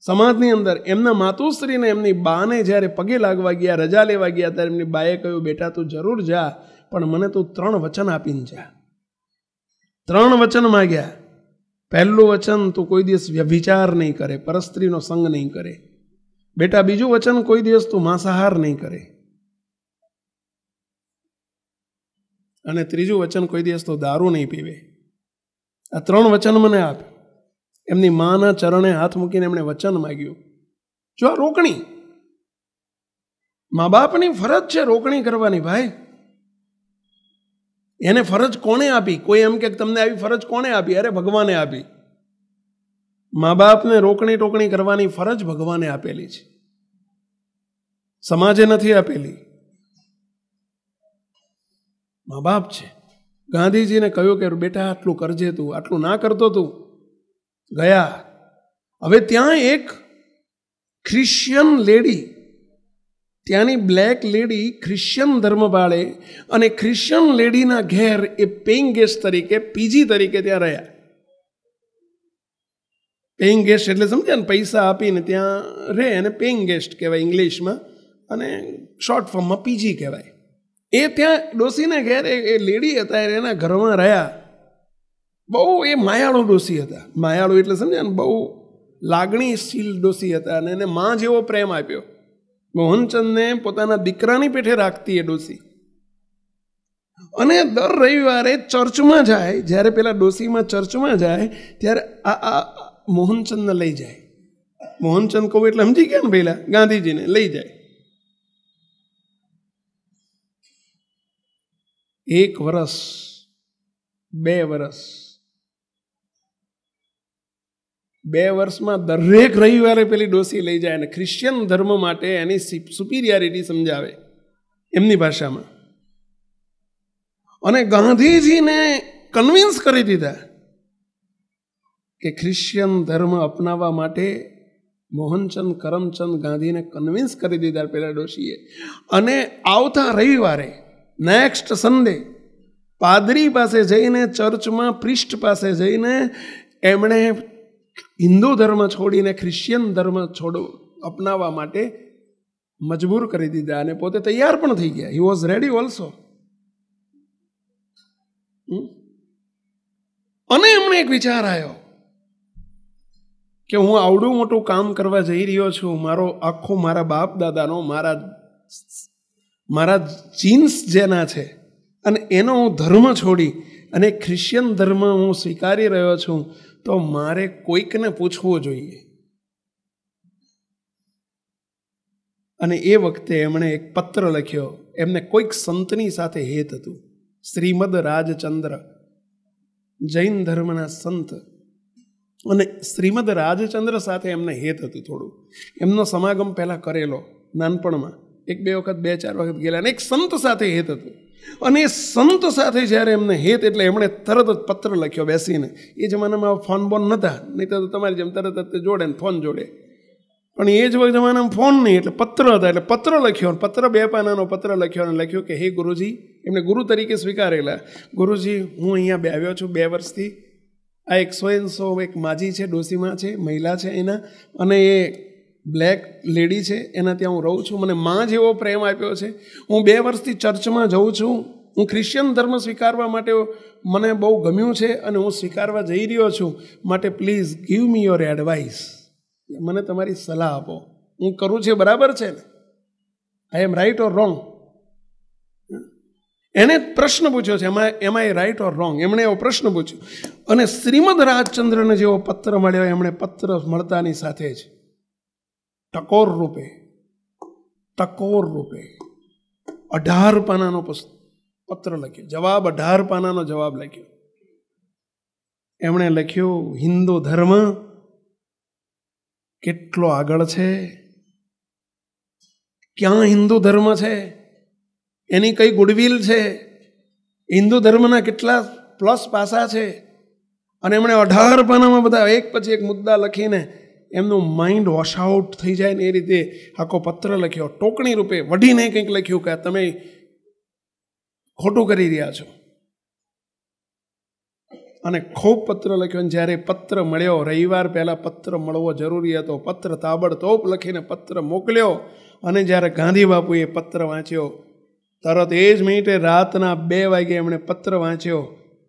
Speaker 1: સમાજની અંદર. એમના માતુશ્રીને એમની બાને જ્યારે પગે લાગવા ગયા, રજા લેવા ગયા, ત્યારે એમની બાએ કહ્યું, બેટા તું જરૂર જા, પણ મને તું 3 વચન આપીને જા. 3 વચન માગ્યા. પહેલું વચન, તું કોઈ દિવસ વ્યભિચાર નહીં કરે, પરસ્ત્રીનો સંગ નહીં કરે. બેટા બીજું વચન, કોઈ દિવસ તું માંસાહાર નહીં કરે. અને ત્રીજું વચન, કોઈ દિવસ તો દારૂ નહીં પીવે. આ 3 વચન મને આપ. એમની માના ચરણે હાથ મૂકીને એમણે વચન માગ્યું. જો આ રોકણી, મા બાપની ફરજ છે રોકણી કરવાની. ભાઈ, એને ફરજ કોણે આપી? કોઈ એમ કે તમને આવી ફરજ કોણે આપી? અરે ભગવાને આપી. મા બાપને રોકણી ટોકણી કરવાની ફરજ ભગવાને આપેલી છે, સમાજે નથી આપેલી. મા બાપ છે. ગાંધીજીને કહ્યું કે બેટા આટલું કરજે, તું આટલું ના કરતો તું. ગયા. હવે ત્યાં એક ખ્રિશ્ચિયન લેડી, ત્યાંની બ્લેક લેડી ખ્રિશ્ચિયન ધર્મ પાળે, અને ખ્રિશ્ચિયન લેડીના ઘેર એ પેઇંગ ગેસ્ટ તરીકે, પીજી તરીકે ત્યાં રહ્યા. પેઇંગ ગેસ્ટ એટલે સમજ્યા ને, પૈસા આપીને ત્યાં રહે એને પેઇંગ ગેસ્ટ કહેવાય ઇંગ્લિશમાં, અને શોર્ટ ફોર્મમાં પીજી કહેવાય. એ ત્યાં ડોસીના ઘેર એ લેડી હતા, એના ઘરમાં રહ્યા. બહુ એ માયાળુ ડોસી હતા. માયાળુ એટલે સમજ્યા ને, બહુ લાગણીશીલ ડોસી હતા, અને એને માં જેવો પ્રેમ આપ્યો. મોહનચંદને પોતાના દીકરાની પેઠે રાખતી એ ડોસી. અને દર રવિવારે ચર્ચમાં જાય, જ્યારે પેલા ડોસીમાં ચર્ચમાં જાય ત્યારે આ મોહનચંદને લઈ જાય. મોહનચંદ કહું એટલે સમજી ગયા ને પહેલા, ગાંધીજીને લઈ જાય. 1 વર્ષ 2 વર્ષ 2 વર્ષમાં દરેક રવિવારે પેલી ડોસી લઈ જાય અને ક્રિશ્ચિયન ધર્મ માટે એની સુપિરિયરિટી સમજાવે એમની ભાષામાં. અને ગાંધીજીને કન્વિન્સ કરી દીધા કે ક્રિશ્ચિયન ધર્મ અપનાવવા માટે. મોહનચંદ કરમચંદ ગાંધીને કન્વિન્સ કરી દીધા પેલા ડોશીએ. અને આવતા રવિવારે નેક્સ્ટ સન્ડે પાદરી પાસે જઈને, ચર્ચમાં પ્રિસ્ટ પાસે જઈને એમણે હિન્દુ ધર્મ છોડીને ક્રિશ્ચિયન ધર્મ અપનાવવા માટે મજબૂર કરી દીધા. અને પોતે તૈયાર પણ થઈ ગયા. He was ready also. અને એમને એક વિચાર આવ્યો કે હું આવડું મોટું કામ કરવા જઈ રહ્યો છું. મારો આખો મારા બાપ દાદાનો, મારા જીન્સ જેના છે, અને એનો હું ધર્મ છોડી અને ક્રિશ્ચિયન ધર્મ હું સ્વીકારી રહ્યો છું, તો મારે કોઈકને પૂછવું જોઈએ. અને એ વખતે એમણે એક પત્ર લખ્યો. એમને કોઈક સંતની સાથે હેત હતું. શ્રીમદ રાજચંદ્ર, જૈન ધર્મના સંત. અને શ્રીમદ રાજચંદ્ર સાથે એમને હેત હતું થોડું. એમનો સમાગમ પહેલાં કરેલો નાનપણમાં, 1-2 વખત 2-4 વખત ગયેલા. અને એક સંત સાથે હેત હતું. અને એ સંત સાથે જ્યારે એમને હેત, એટલે એમણે તરત જ પત્ર લખ્યો બેસીને. એ જમાનામાં ફોન બોન નહોતા, નહીં તો તમારી જેમ તરત જ જોડે ને ફોન જોડે. પણ એ જ જમાનામાં ફોન નહીં, એટલે પત્ર હતા. એટલે પત્ર લખ્યો. પત્ર 2 પાનાનો પત્ર લખ્યો. અને લખ્યું કે હે ગુરુજી, એમને ગુરુ તરીકે સ્વીકારેલા. ગુરુજી, હું અહીંયા આવ્યો છું 2 વર્ષથી. આ 100 એક માજી છે, ડોસીમાં છે, મહિલા છે એના, અને એ બ્લેક લેડી છે, એના ત્યાં હું રહું છું. મને માં જેવો પ્રેમ આપ્યો છે. હું 2 વર્ષથી ચર્ચમાં જઉં છું. હું ક્રિશ્ચિયન ધર્મ સ્વીકારવા માટે મને બહુ ગમ્યું છે, અને હું સ્વીકારવા જઈ રહ્યો છું. માટે please give me your advice. મને તમારી સલાહ આપો. હું કરું છું બરાબર છે ને? આઈ એમ રાઈટ ઓર રોંગ? એને પ્રશ્ન પૂછ્યો છે, એમ આઈ રાઈટ ઓર રોંગ? એમણે એવો પ્રશ્ન પૂછ્યો. અને શ્રીમદ રાજચંદ્રને જેવો પત્ર મળ્યો. એમણે પત્ર મળતાની સાથે જ ટકોર રૂપે 18 પાનાનો પત્ર લખ્યો. જવાબ 18 પાનાનો જવાબ લખ્યો. એમણે લખ્યું, હિન્દુ ધર્મ કેટલો આગળ છે, ક્યાં હિન્દુ ધર્મ છે, એની કઈ ગુડવિલ છે, હિન્દુ ધર્મના કેટલા પ્લસ પાસા છે. અને એમણે 18 પાનામાં બધા એક પછી એક મુદ્દા લખીને એમનું માઇન્ડ વોશ આઉટ થઈ જાય ને એ રીતે આખો પત્ર લખ્યો. ટોકણી રૂપે વઢીને કંઈક લખ્યું કે તમે ખોટું કરી રહ્યા છો. અને ખૂબ પત્ર લખ્યો. જ્યારે પત્ર મળ્યો, રવિવાર પહેલાં પત્ર મળવો જરૂરી હતો, પત્ર તાબડતોબ લખીને પત્ર મોકલ્યો. અને જ્યારે ગાંધી બાપુએ પત્ર વાંચ્યો, તરત એ જ મિનિટે રાતના 2 વાગે એમણે પત્ર વાંચ્યો.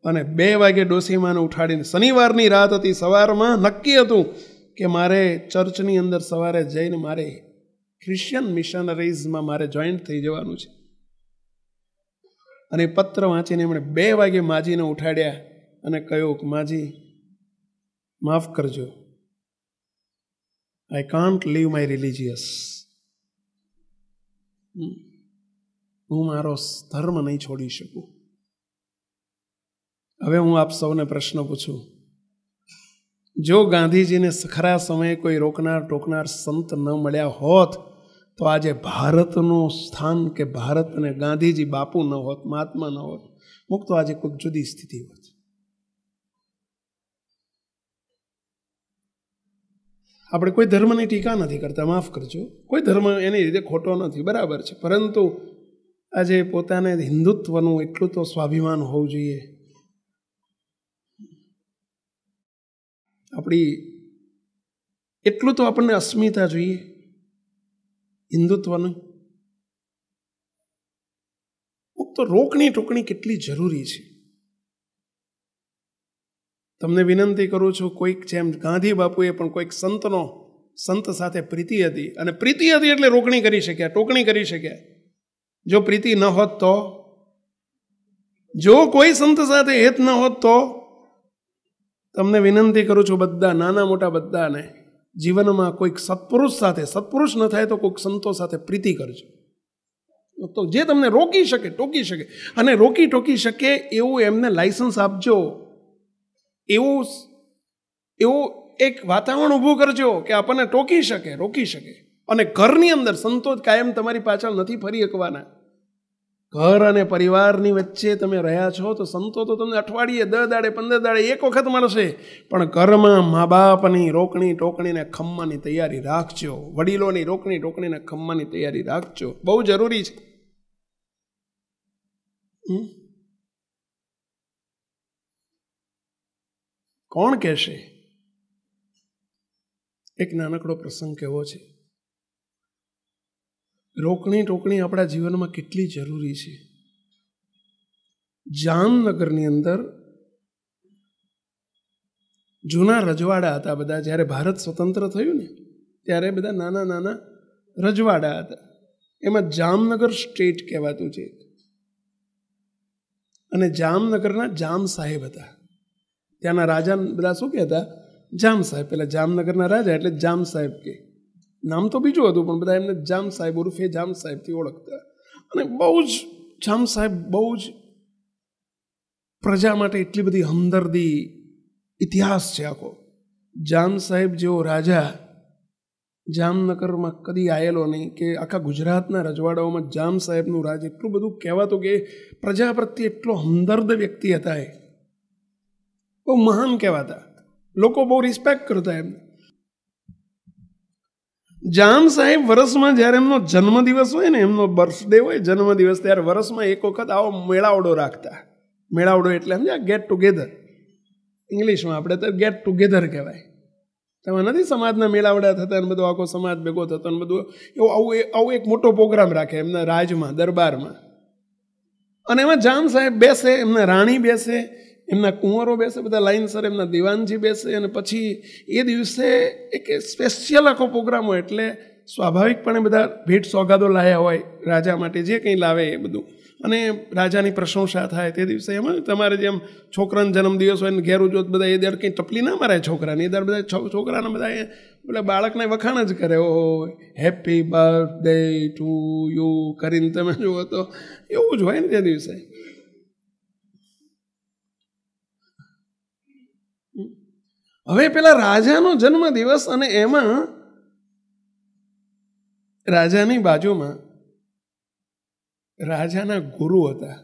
Speaker 1: અને 2 વાગે ડોસીમાને ઉઠાડીને, શનિવારની રાત હતી, સવારમાં નક્કી હતું કે મારે ચર્ચની અંદર સવારે જઈને મારે ક્રિશ્ચિયન મિશનરીઝમાં મારે જોઈન્ટ થઈ જવાનું છે. અને પત્ર વાંચીને એમણે 2 વાગે માજીને ઉઠાડ્યા અને કહ્યું કે માજી, માફ કરજો, I can't leave my religious. હું મારો ધર્મ નહીં છોડી શકું. હવે હું આપ સૌને પ્રશ્ન પૂછું, જો ગાંધીજીને ખરા સમયે કોઈ રોકનાર ટોકનાર સંત ન મળ્યા હોત, તો આજે ભારતનું સ્થાન કે ભારત અને ગાંધીજી બાપુ ન હોત, મહાત્મા ન હોત, મુક્ત આજે કોઈ જુદી સ્થિતિ હોત. આપણે કોઈ ધર્મની ટીકા નથી કરતા, માફ કરજો. કોઈ ધર્મ એની રીતે ખોટો નથી, બરાબર છે. પરંતુ આજે પોતાને હિન્દુત્વનું એટલું તો સ્વાભિમાન હોવું જોઈએ. આપણી એટલું તો આપણને અસ્મિતા જોઈએ, હિન્દુત્વનું. તો રોકણી ટોકણી કેટલી જરૂરી છે. તમને વિનંતી કરું છું, કોઈક જેમ ગાંધી બાપુએ પણ કોઈક સંત સાથે પ્રીતિ હતી, અને પ્રીતિ હતી એટલે રોકણી કરી શક્યા, ટોકણી કરી શક્યા. જો પ્રીતિ ન હોત તો, જો કોઈ સંત સાથે હેત ન હોત તો, તમને વિનંતી કરું છું બધા, નાના મોટા બધાને, જીવનમાં કોઈક સત્પુરુષ સાથે, સત્પુરુષ ન થાય તો કોઈક સંતો સાથે પ્રીતિ કરજો. તો જે તમને રોકી શકે, ટોકી શકે, અને રોકી ટોકી શકે એવું એમને લાયસન્સ આપજો. એવું એક વાતાવરણ ઊભું કરજો કે આપણને ટોકી શકે, રોકી શકે. અને ઘરની અંદર સંતો કાયમ તમારી પાછળ નથી ફરી શકવાના. ઘર અને પરિવારની વચ્ચે તમે રહ્યા છો તો સંતો તો તમને અઠવાડિયે 10 દાડે 15 દાડે એક વખત મળશે, પણ ઘરમાં મા બાપની રોકણી ટોકણીને ખમવાની તૈયારી રાખજો. વડીલોની રોકણી ટોકણીને ખમવાની તૈયારી રાખજો, બહુ જરૂરી છે. કોણ કહેશે? એક નાનકડો પ્રસંગ કેવો છે. રોકણી ટોકણી આપણા જીવનમાં કેટલી જરૂરી છે. જામનગરની અંદર જૂના રજવાડા હતા બધા. જ્યારે ભારત સ્વતંત્ર થયું ને ત્યારે બધા નાના નાના રજવાડા હતા. એમાં જામનગર સ્ટેટ કહેવાતું છે. અને જામનગરના જામ સાહેબ હતા. ત્યાંના રાજા બધા શું કહેતા? જામ સાહેબ. પેલા જામનગરના રાજા એટલે જામ સાહેબ કે. નામ તો બીજું હતું પણ બધા એમને જામ સાહેબ ઉર્ફે જામ સાહેબથી ઓળખતા. અને બહુ જ જામ સાહેબ બહુ જ પ્રજા માટે એટલી બધી હમદર્દી, ઇતિહાસ છે આખો. જામ સાહેબ જેવો રાજા જામનગરમાં કદી આવેલો નહીં, કે આખા ગુજરાતના રજવાડાઓમાં જામ સાહેબનું રાજ એટલું બધું કહેવાતું કે પ્રજા પ્રત્યે એટલો હમદર્દ વ્યક્તિ હતા. એ બહુ મહાન કહેવાતા, લોકો બહુ રિસ્પેક્ટ કરતા એમને. જામ સાહેબ વર્ષમાં જ્યારે એમનો જન્મદિવસ હોય ને, એમનો બર્થડે હોય, જન્મદિવસ, ત્યારે વર્ષમાં એક વખત આવો મેળાવડો રાખતા. મેળાવડો એટલે સમજ્યા, ગેટ ટુગેધર. ઇંગ્લિશમાં આપણે તો ગેટ ટુગેધર કહેવાય. તમે નથી સમાજના મેળાવડા થતા ને બધો આખો સમાજ ભેગો થતો ને બધું એવું આવું એક મોટો પ્રોગ્રામ રાખે એમના રાજમાં, દરબારમાં. અને એમાં જામ સાહેબ બેસે, એમના રાણી બેસે, એમના કુંવરો બેસે, બધા લાઈનસર, એમના દિવાનજી બેસે. અને પછી એ દિવસે એક સ્પેશિયલ આખો પ્રોગ્રામ હોય. એટલે સ્વાભાવિકપણે બધા ભેટ સોગાદો લાયા હોય રાજા માટે, જે કંઈ લાવે એ બધું. અને રાજાની પ્રશંસા થાય તે દિવસે. એમાં તમારે જેમ છોકરાનો જન્મદિવસ હોય ને ઘેર ઉજવત બધા, એ દર કંઈ ટપલી ના મારે છોકરાને. એ દર બધા છોકરાને બધા પેલા બાળકને વખાણ જ કરે. ઓ હેપી બર્થડે ટુ યુ કરીને તમે જુઓ તો એવું જ હોય ને તે દિવસે. હવે પેલા રાજાનો જન્મદિવસ, અને એમાં રાજાની બાજુમાં રાજાના ગુરુ હતા,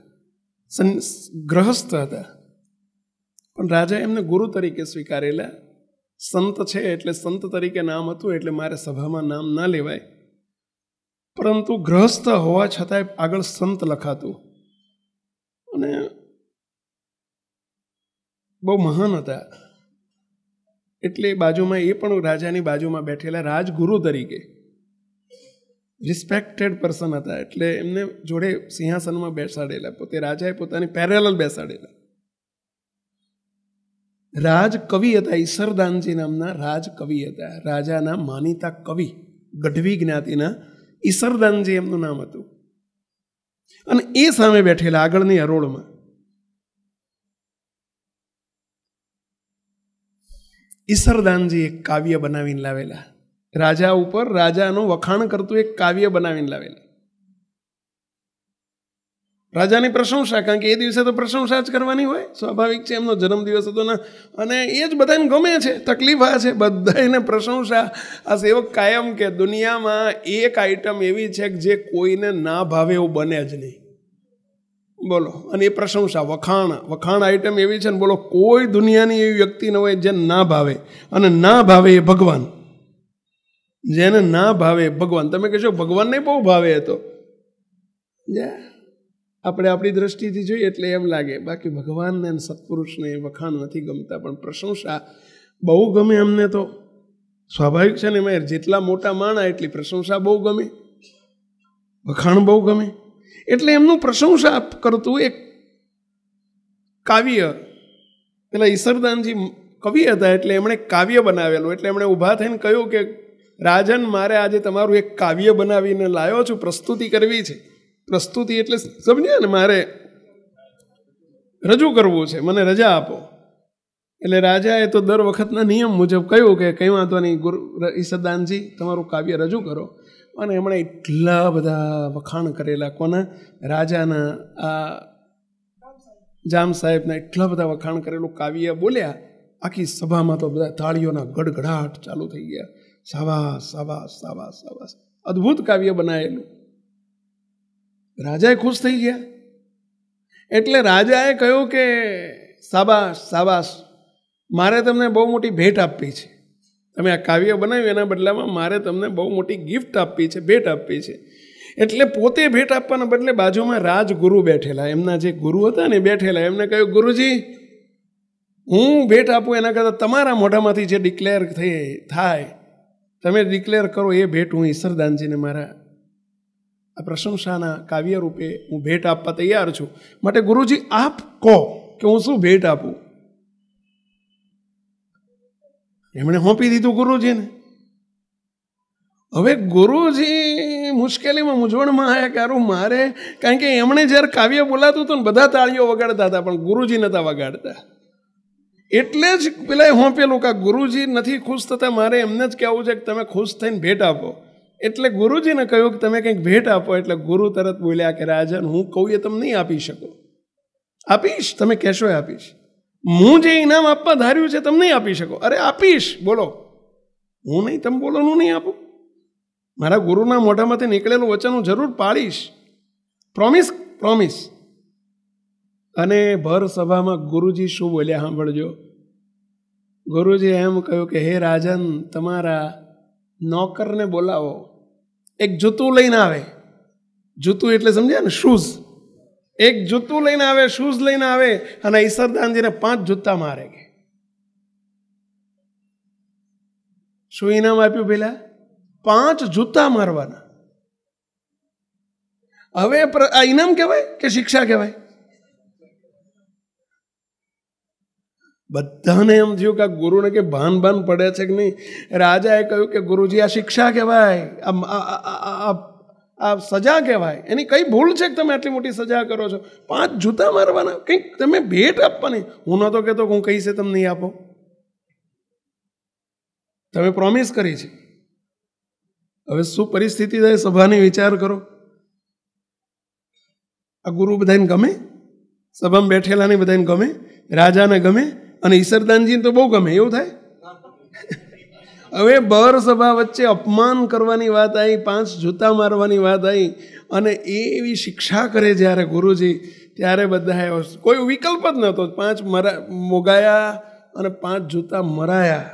Speaker 1: ગ્રહસ્થ હતા. પણ રાજા એમને ગુરુ તરીકે સ્વીકારેલા. સંત છે એટલે સંત તરીકે નામ હતું, એટલે મારે સભામાં નામ ના લેવાય. પરંતુ ગ્રહસ્થ હોવા છતાંય આગળ સંત લખાતું. અને બહુ મહાન હતા. એટલે બાજુમાં એ પણ રાજાની બાજુમાં બેઠેલા રાજગુરુ તરીકે રિસ્પેક્ટેડ પર્સન હતા. એટલે એમને જોડે સિંહાસનમાં બેસાડેલા. પોતે રાજાએ પોતાની પેરેલલ બેસાડેલા. રાજકવિ હતા, ઈસરદાનજી નામના રાજકવિ હતા. રાજાના માનીતા કવિ, ગઢવી જ્ઞાતિના ઈસરદાનજી એમનું નામ હતું. અને એ સામે બેઠેલા આગળની હરોળમાં ઈસરદાનજી એક કાવ્ય બનાવીને લાવેલા. રાજા ઉપર રાજાનું વખાણ કરતું એક કાવ્ય બનાવીને લાવેલા. રાજાની પ્રશંસા, કારણ કે એ દિવસે તો પ્રશંસા જ કરવાની હોય, સ્વાભાવિક છે. એમનો જન્મદિવસ હતો ને, અને એ જ બધાને ગમે છે. તકલીફ આ છે, બધાને પ્રશંસા. આ સેવક કાયમ કે દુનિયામાં એક આઈટમ એવી છે કે જે કોઈને ના ભાવે એવું બને જ નહીં. બોલો. અને એ પ્રશંસા, વખાણ આઈટમ એવી છે ને, બોલો, કોઈ દુનિયાની એવી વ્યક્તિ ન હોય જે ના ભાવે. અને ના ભાવે એ ભગવાન. જેને ના ભાવે ભગવાન. તમે કહેશો ભગવાનને બહુ ભાવે હતો, આપણે આપણી દ્રષ્ટિથી જોઈએ એટલે એમ લાગે. બાકી ભગવાનને સત્પુરુષને વખાણ નથી ગમતા, પણ પ્રશંસા બહુ ગમે અમને. તો સ્વાભાવિક છે ને, એમાં જેટલા મોટા માણા એટલી પ્રશંસા બહુ ગમે, વખાણ બહુ ગમે. એટલે એમનું પ્રશંસા કરતું એક કાવ્ય, પેલા ઈસરદાનજી કવિ હતા એટલે એમણે કાવ્ય બનાવેલું. એટલે એમણે ઊભા થઈને કહ્યું કે રાજન, મારે આજે તમારું એક કાવ્ય બનાવીને લાવ્યો છું, પ્રસ્તુતિ કરવી છે. પ્રસ્તુતિ એટલે સમજ્યા ને, મારે રજૂ કરવું છે, મને રજા આપો. એટલે રાજાએ તો દર વખતના નિયમ મુજબ કહ્યું કે કંઈ વાંધો નહીં, ઈસરદાનજી તમારું કાવ્ય રજૂ કરો. અને એમણે એટલા બધા વખાણ કરેલા, કોના? રાજાના, આ જામ સાહેબના એટલા બધા વખાણ કરેલું કાવ્ય બોલ્યા. આખી સભામાં તો બધા તાળીઓના ગડગડાટ ચાલુ થઈ ગયા. સાબાસ સાબાસ સાબાસ સાબાસ, અદ્ભુત કાવ્ય બનાવેલું. રાજાએ ખુશ થઈ ગયા. એટલે રાજાએ કહ્યું કે સાબાસ સાબાસ, મારે તમને બહુ મોટી ભેટ આપવી છે. તમે આ કાવ્ય બનાવ્યું એના બદલામાં મારે તમને બહુ મોટી ગિફ્ટ આપવી છે, ભેટ આપવી છે. એટલે પોતે ભેટ આપવાના બદલે બાજુમાં રાજગુરુ બેઠેલા, એમના જે ગુરુ હતા ને બેઠેલા, એમને કહ્યું, ગુરુજી, હું ભેટ આપું એના કરતાં તમારા મોઢામાંથી જે ડિક્લેર થાય, તમે ડિક્લેર કરો એ ભેટ હું ઈસરદાનજીને મારા આ પ્રશંસાના કાવ્ય રૂપે હું ભેટ આપવા તૈયાર છું. માટે ગુરુજી આપ કહો કે હું શું ભેટ આપું. એમણે સોંપી દીધું ગુરુજીને. હવે ગુરુજી મુશ્કેલીમાં, મૂંઝવણમાં આવ્યા, કારું મારે, કારણ કે એમણે જ્યારે કાવ્ય બોલાતું હતું ને બધા તાળીઓ વગાડતા હતા, પણ ગુરુજી નહોતા વગાડતા. એટલે જ પેલા સોંપેલું કે ગુરુજી નથી ખુશ થતા, મારે એમને જ કહેવું છે કે તમે ખુશ થઈને ભેટ આપો. એટલે ગુરુજીને કહ્યું કે તમે કંઈક ભેટ આપો. એટલે ગુરુ તરત બોલ્યા કે રાજન, હું કહું એ તમે નહીં આપી શકો. આપીશ, તમે કહેશો એ આપીશ. હું જે ઇનામ આપવા ધાર્યું છે તમે નહીં આપી શકો. અરે આપીશ, બોલો. હું નહીં, તમે બોલો, હું નહીં આપું. મારા ગુરુના મોઢામાંથી નીકળેલું વચન હું જરૂર પાળીશ. Promise, promise. અને ભર સભામાં ગુરુજી શું બોલ્યા સાંભળજો. ગુરુજી એમ કહ્યું કે હે રાજન, તમારા નોકરને બોલાવો, એક જૂતું લઈને આવે. જૂતું એટલે સમજ્યા ને, શૂઝ. એક જૂતું લઈને આવે, શૂઝ લઈને આવે, અને ઈસરદાનજીને 5 જૂતા મારે. શું ઇનામ આપ્યું? પેલા 5 જૂતા મારવાના. હવે આ ઇનામ કહેવાય કે શિક્ષા કહેવાય? બધાને એમ થયું કે ગુરુને કે ભાન પડે છે કે નહીં. રાજાએ કહ્યું કે ગુરુજી, આ શિક્ષા કહેવાય, આ સજા કહેવાય. એની કઈ ભૂલ છે કે તમે આટલી મોટી સજા કરો છો? 5 જૂતા મારવાના, કંઈક તમે ભેટ આપવાની. હું નહોતો કહેતો હું કહીશ તમે નહીં આપો, તમે પ્રોમિસ કરી છે. હવે શું પરિસ્થિતિ થાય સભાની, વિચાર કરો. આ ગુરુ બધાને ગમે, સભામાં બેઠેલાને બધાને ગમે, રાજાને ગમે, અને ઈસરદાનજીને તો બહુ ગમે. એવું થાય? હવે બર સભા વચ્ચે અપમાન કરવાની વાત આવી, 5 જૂતા મારવાની વાત આવી, અને એવી શિક્ષા કરે જ્યારે ગુરુજી, ત્યારે બધા કોઈ વિકલ્પ જ નહોતો. 5 મોગાયા અને 5 જૂતા મરાયા.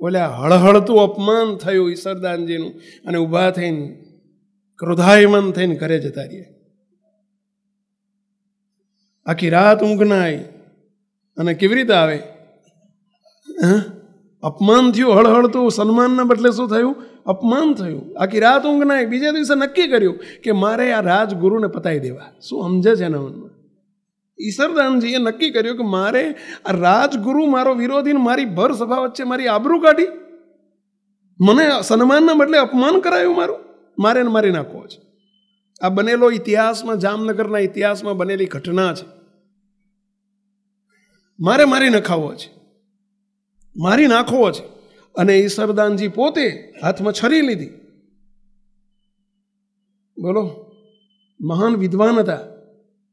Speaker 1: બોલ્યા, હળહળતું અપમાન થયું ઈસરદાનજીનું. અને ઊભા થઈને ક્રોધાયમાન થઈને ઘરે જતા રહ્યા. આખી રાત ઊંઘ ના આવી. અને કેવી રીતે આવે? અપમાન થયું, હળહળતું. સન્માનના બદલે શું થયું? અપમાન થયું. આખી રાત ઊંઘ ના આવી. બીજા દિવસે નક્કી કર્યું કે મારે આ રાજગુરુને પતાવી દેવા. શું સમજે છે એના મનમાં? ઈસરદાનજીએ નક્કી કર્યું કે મારે આ રાજગુરુ, મારો વિરોધી, મારી ભર સભા વચ્ચે મારી આબરૂ કાઢી, મને સન્માનના બદલે અપમાન કરાયું મારું, મારે મારી નાખવો છે. આ બનેલો ઇતિહાસમાં, જામનગરના ઇતિહાસમાં બનેલી ઘટના છે. મારે મારી નખાવો છે, મારી નાખવો છે. અને ઈસરદાનજી પોતે હાથમાં છરી લીધી. બોલો, મહાન વિદ્વાન હતા.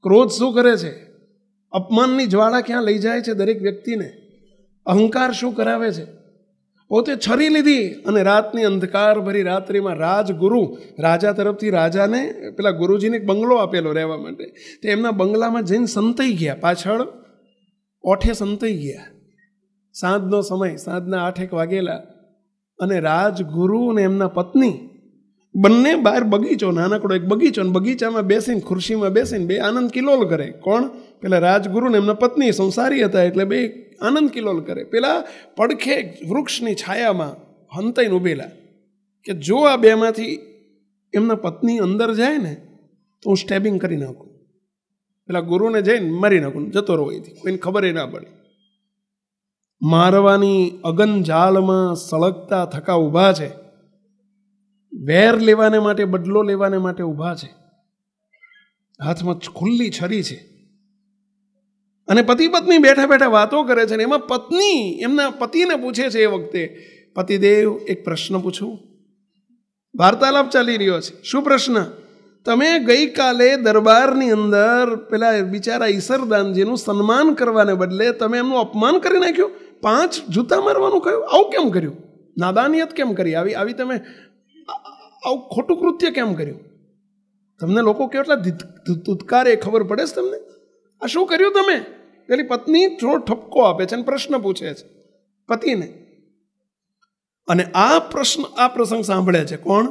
Speaker 1: ક્રોધ શું કરે છે? અપમાનની જ્વાળા ક્યાં લઈ જાય છે દરેક વ્યક્તિને? અહંકાર શું કરાવે છે? પોતે છરી લીધી અને રાતની અંધકાર ભરી રાત્રિમાં રાજગુરુ, રાજા તરફથી રાજાને પેલા ગુરુજીને એક બંગલો આપેલો રહેવા માટે, તે એમના બંગલામાં જઈને સંતાઈ ગયા. પાછળ ઓઠે સંતાઈ ગયા. સાંજનો સમય, સાંજના 8 વાગેલા. અને રાજગુરુ અને એમના પત્ની બંને બહાર બગીચો, નાનકડો એક બગીચો, અને બગીચામાં બેસીને, ખુરશીમાં બેસીને બે આનંદ કિલોલ કરે. કોણ? પેલા રાજગુરુ ને એમના પત્ની સંસારી હતા એટલે બે આનંદ કિલોલ કરે. પેલા પડખે વૃક્ષની છાયામાં હંતાઈને ઉભેલા કે જો આ બેમાંથી એમના પત્ની અંદર જાય ને તો હું સ્ટેબિંગ કરી નાખું, પેલા ગુરુને જઈને મારી નાખું, જતો રહો એથી, કોઈને ખબર ના પડે. મારવાની અગન જાળમાં સળગતા થકા ઊભા છે, વેર લેવાને માટે, બદલો લેવાને માટે ઊભા છે, હાથમાં ખુલ્લી છરી છે. અને પતિ પત્ની બેઠા બેઠા વાતો કરે છે ને એમાં પત્ની એમના પતિને પૂછે છે એ વખતે, પતિદેવ એક પ્રશ્ન પૂછું. વાર્તાલાપ ચાલી રહ્યો છે. શું પ્રશ્ન? તમે ગઈકાલે દરબારની અંદર પેલા બિચારા ઈસરદાનજીનું સન્માન કરવાને બદલે તમે એમનું અપમાન કરી નાખ્યું, 5 જૂતા મારવાનું કહ્યું. આવું કેમ કર્યું? નાદાનિયત કેમ કરી? આવી તમે આવું ખોટું કૃત્ય કેમ કર્યું? તમને લોકો કેટલા ધુતકારે ખબર પડે છે તમને? આ શું કર્યું તમે? પેલી પત્ની થોડો ઠપકો આપે છે અને પ્રશ્ન પૂછે છે પતિને. અને આ પ્રસંગ સાંભળે છે કોણ?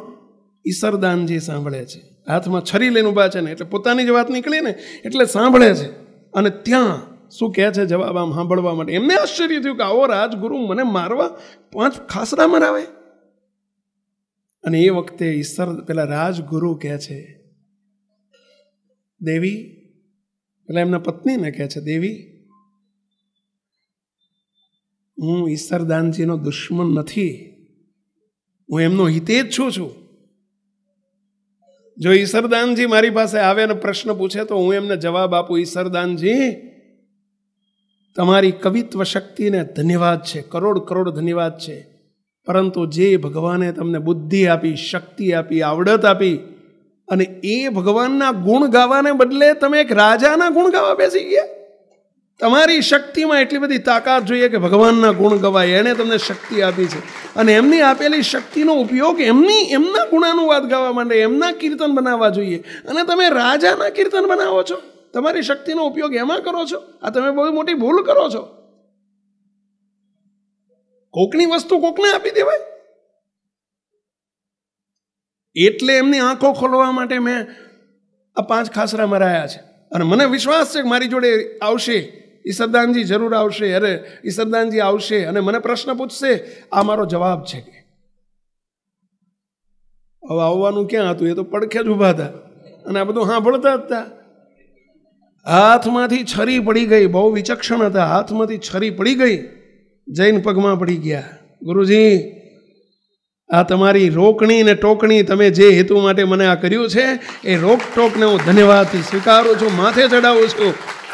Speaker 1: ઈસરદાનજી સાંભળે છે. હાથમાં છરી લઈને ઊભા છે ને એટલે પોતાની જ વાત નીકળી ને એટલે સાંભળે છે. અને ત્યાં શું કહે છે જવાબ આમ સાંભળવા માટે એમને આશ્ચર્ય થયું કે આવો રાજગુરુ મને મારવા 5 ખાસરા મરાવે. અને એ વખતે પેલા રાજગુરુ કહે છે, દેવી, પેલા એમના પત્નીને કહે છે, દેવી, હું ઈસરદાનજીનો દુશ્મન નથી, હું એમનો હિતેજ છું. જો ઈસરદાનજી મારી પાસે આવે અને પ્રશ્ન પૂછે તો હું એમને જવાબ આપું, ઈસરદાનજી તમારી કવિત્વ શક્તિને ધન્યવાદ છે, કરોડ ધન્યવાદ છે, પરંતુ જે ભગવાને તમને બુદ્ધિ આપી, શક્તિ આપી, આવડત આપી, અને એ ભગવાનના ગુણ ગાવાને બદલે તમે એક રાજાના ગુણ ગાવા બેસી ગયા. તમારી શક્તિમાં એટલી બધી તાકાત જોઈએ કે ભગવાનના ગુણ ગવાય, એણે તમને શક્તિ આપી છે, અને એમની આપેલી શક્તિનો ઉપયોગ એમના ગુણાનુવાદ ગાવા માટે, એમના કીર્તન બનાવવા જોઈએ, અને તમે રાજાના કીર્તન બનાવો છો, તમારી શક્તિનો ઉપયોગ એમાં કરો છો. આ તમે બહુ મોટી ભૂલ કરો છો. કોકની વસ્તુ કોકને આપી દેવાય. એટલે એમની આંખો ખોલવા માટે મેં આ 5 ખાસરા મરાયા છે. અને મને વિશ્વાસ છે કે મારી જોડે આવશે ઈસરદાનજી, જરૂર આવશે. અરે ઈસરદાનજી આવશે અને મને પ્રશ્ન પૂછશે, આ મારો જવાબ છે. કે હવે આવવાનું ક્યાં હતું? એ તો પડખે જ ઊભા હતા અને આ બધું સાંભળતા હતા. હાથમાંથી છરી પડી ગઈ. બહુ વિચક્ષણ હતા. હાથમાંથી છરી પડી ગઈ, જૈન પગમાં પડી ગયા. ગુરુજી, આ તમારી રોકણી ને ટોકણી, તમે જે હેતુ માટે મને આ કર્યું છે એ રોકટોકને હું ધન્યવાદથી સ્વીકારું છું, માથે ચડાવું છું.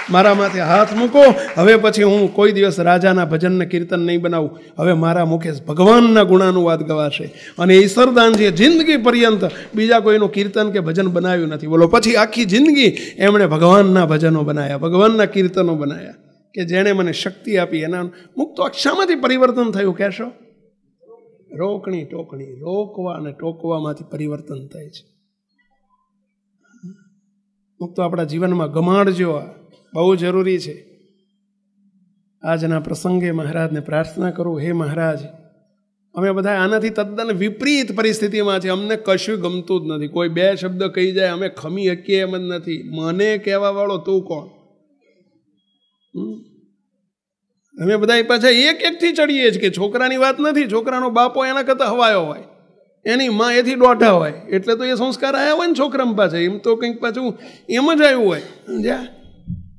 Speaker 1: મારા માથે હાથ મૂકો. હવે પછી હું કોઈ દિવસ રાજાના ભજનને કીર્તન નહીં બનાવું. હવે મારા મુખે ભગવાનના ગુણાનુવાદ ગવાશે. અને ઈસરદાનજીએ જિંદગી પર્યંત બીજા કોઈનું કીર્તન કે ભજન બનાવ્યું નથી. બોલો, પછી આખી જિંદગી એમણે ભગવાનના ભજનો બનાવ્યા, ભગવાનના કીર્તનો બનાવ્યા, કે જેણે મને શક્તિ આપી. એના મુક્ત શામાંથી પરિવર્તન થયું કહેશો? રોકણી ટોકણી, રોકવા અને ટોકવામાંથી પરિવર્તન થાય છે. મુક્ત આપણા જીવનમાં ગમાડજો, બહુ જરૂરી છે. આજના પ્રસંગે મહારાજને પ્રાર્થના કરું, હે મહારાજ, અમે બધા આનાથી તદ્દન વિપરીત પરિસ્થિતિમાં છે. અમને કશું ગમતું જ નથી. કોઈ 2 શબ્દ કહી જાય અમે ખમી શકીએ એમ જ નથી. મને કહેવા વાળો તું કોણ? અમે બધા પાછા એકથી ચડીએ જ કે છોકરાની વાત નથી. છોકરાનો બાપો એના કરતાં હવાયો હોય, એની માં એથી દોઢા હોય, એટલે તો એ સંસ્કાર આવ્યા હોય ને છોકરામાં પાછા. એમ તો કંઈક પાછું એમ જ આવ્યું હોય. જા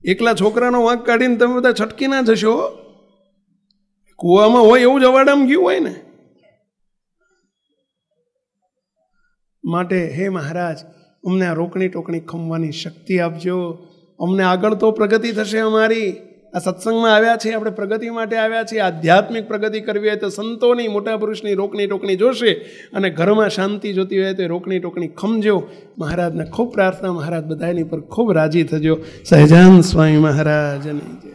Speaker 1: એકલા છોકરાનો વાંક કાઢીને તમે બધા છટકી ના જશો. કૂવામાં હોય એવું જ અવાડામાં ગયું હોય ને. માટે હે મહારાજ, અમને આ રોકણી ટોકણી ખમવાની શક્તિ આપજો. અમને આગળ તો પ્રગતિ થશે અમારી. આ સત્સંગમાં આવ્યા છીએ, આપણે પ્રગતિ માટે આવ્યા છીએ. આધ્યાત્મિક પ્રગતિ કરવી હોય તો સંતોની, મોટા પુરુષની રોકણી ટોકણી જોશે, અને ઘરમાં શાંતિ જોતી હોય તો રોકણી ટોકણી ખમજો. મહારાજને ખૂબ પ્રાર્થના, મહારાજ બધાની પર ખૂબ રાજી થજો. સહજાન સ્વામી મહારાજની જય.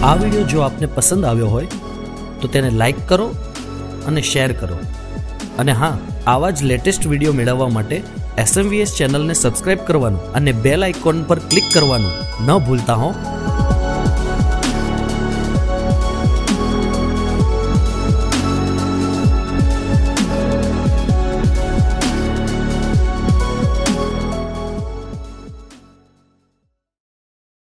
Speaker 2: આ વિડીયો જો આપને પસંદ આવ્યો હોય તો તેને લાઈક કરો અને શેર કરો. અને હા, આવા જ લેટેસ્ટ વિડીયો મેળવવા માટે SMVS ચેનલને સબસ્ક્રાઇબ કરવાનું અને બેલ આઇકોન પર ક્લિક કરવાનું ન ભૂલતા હો.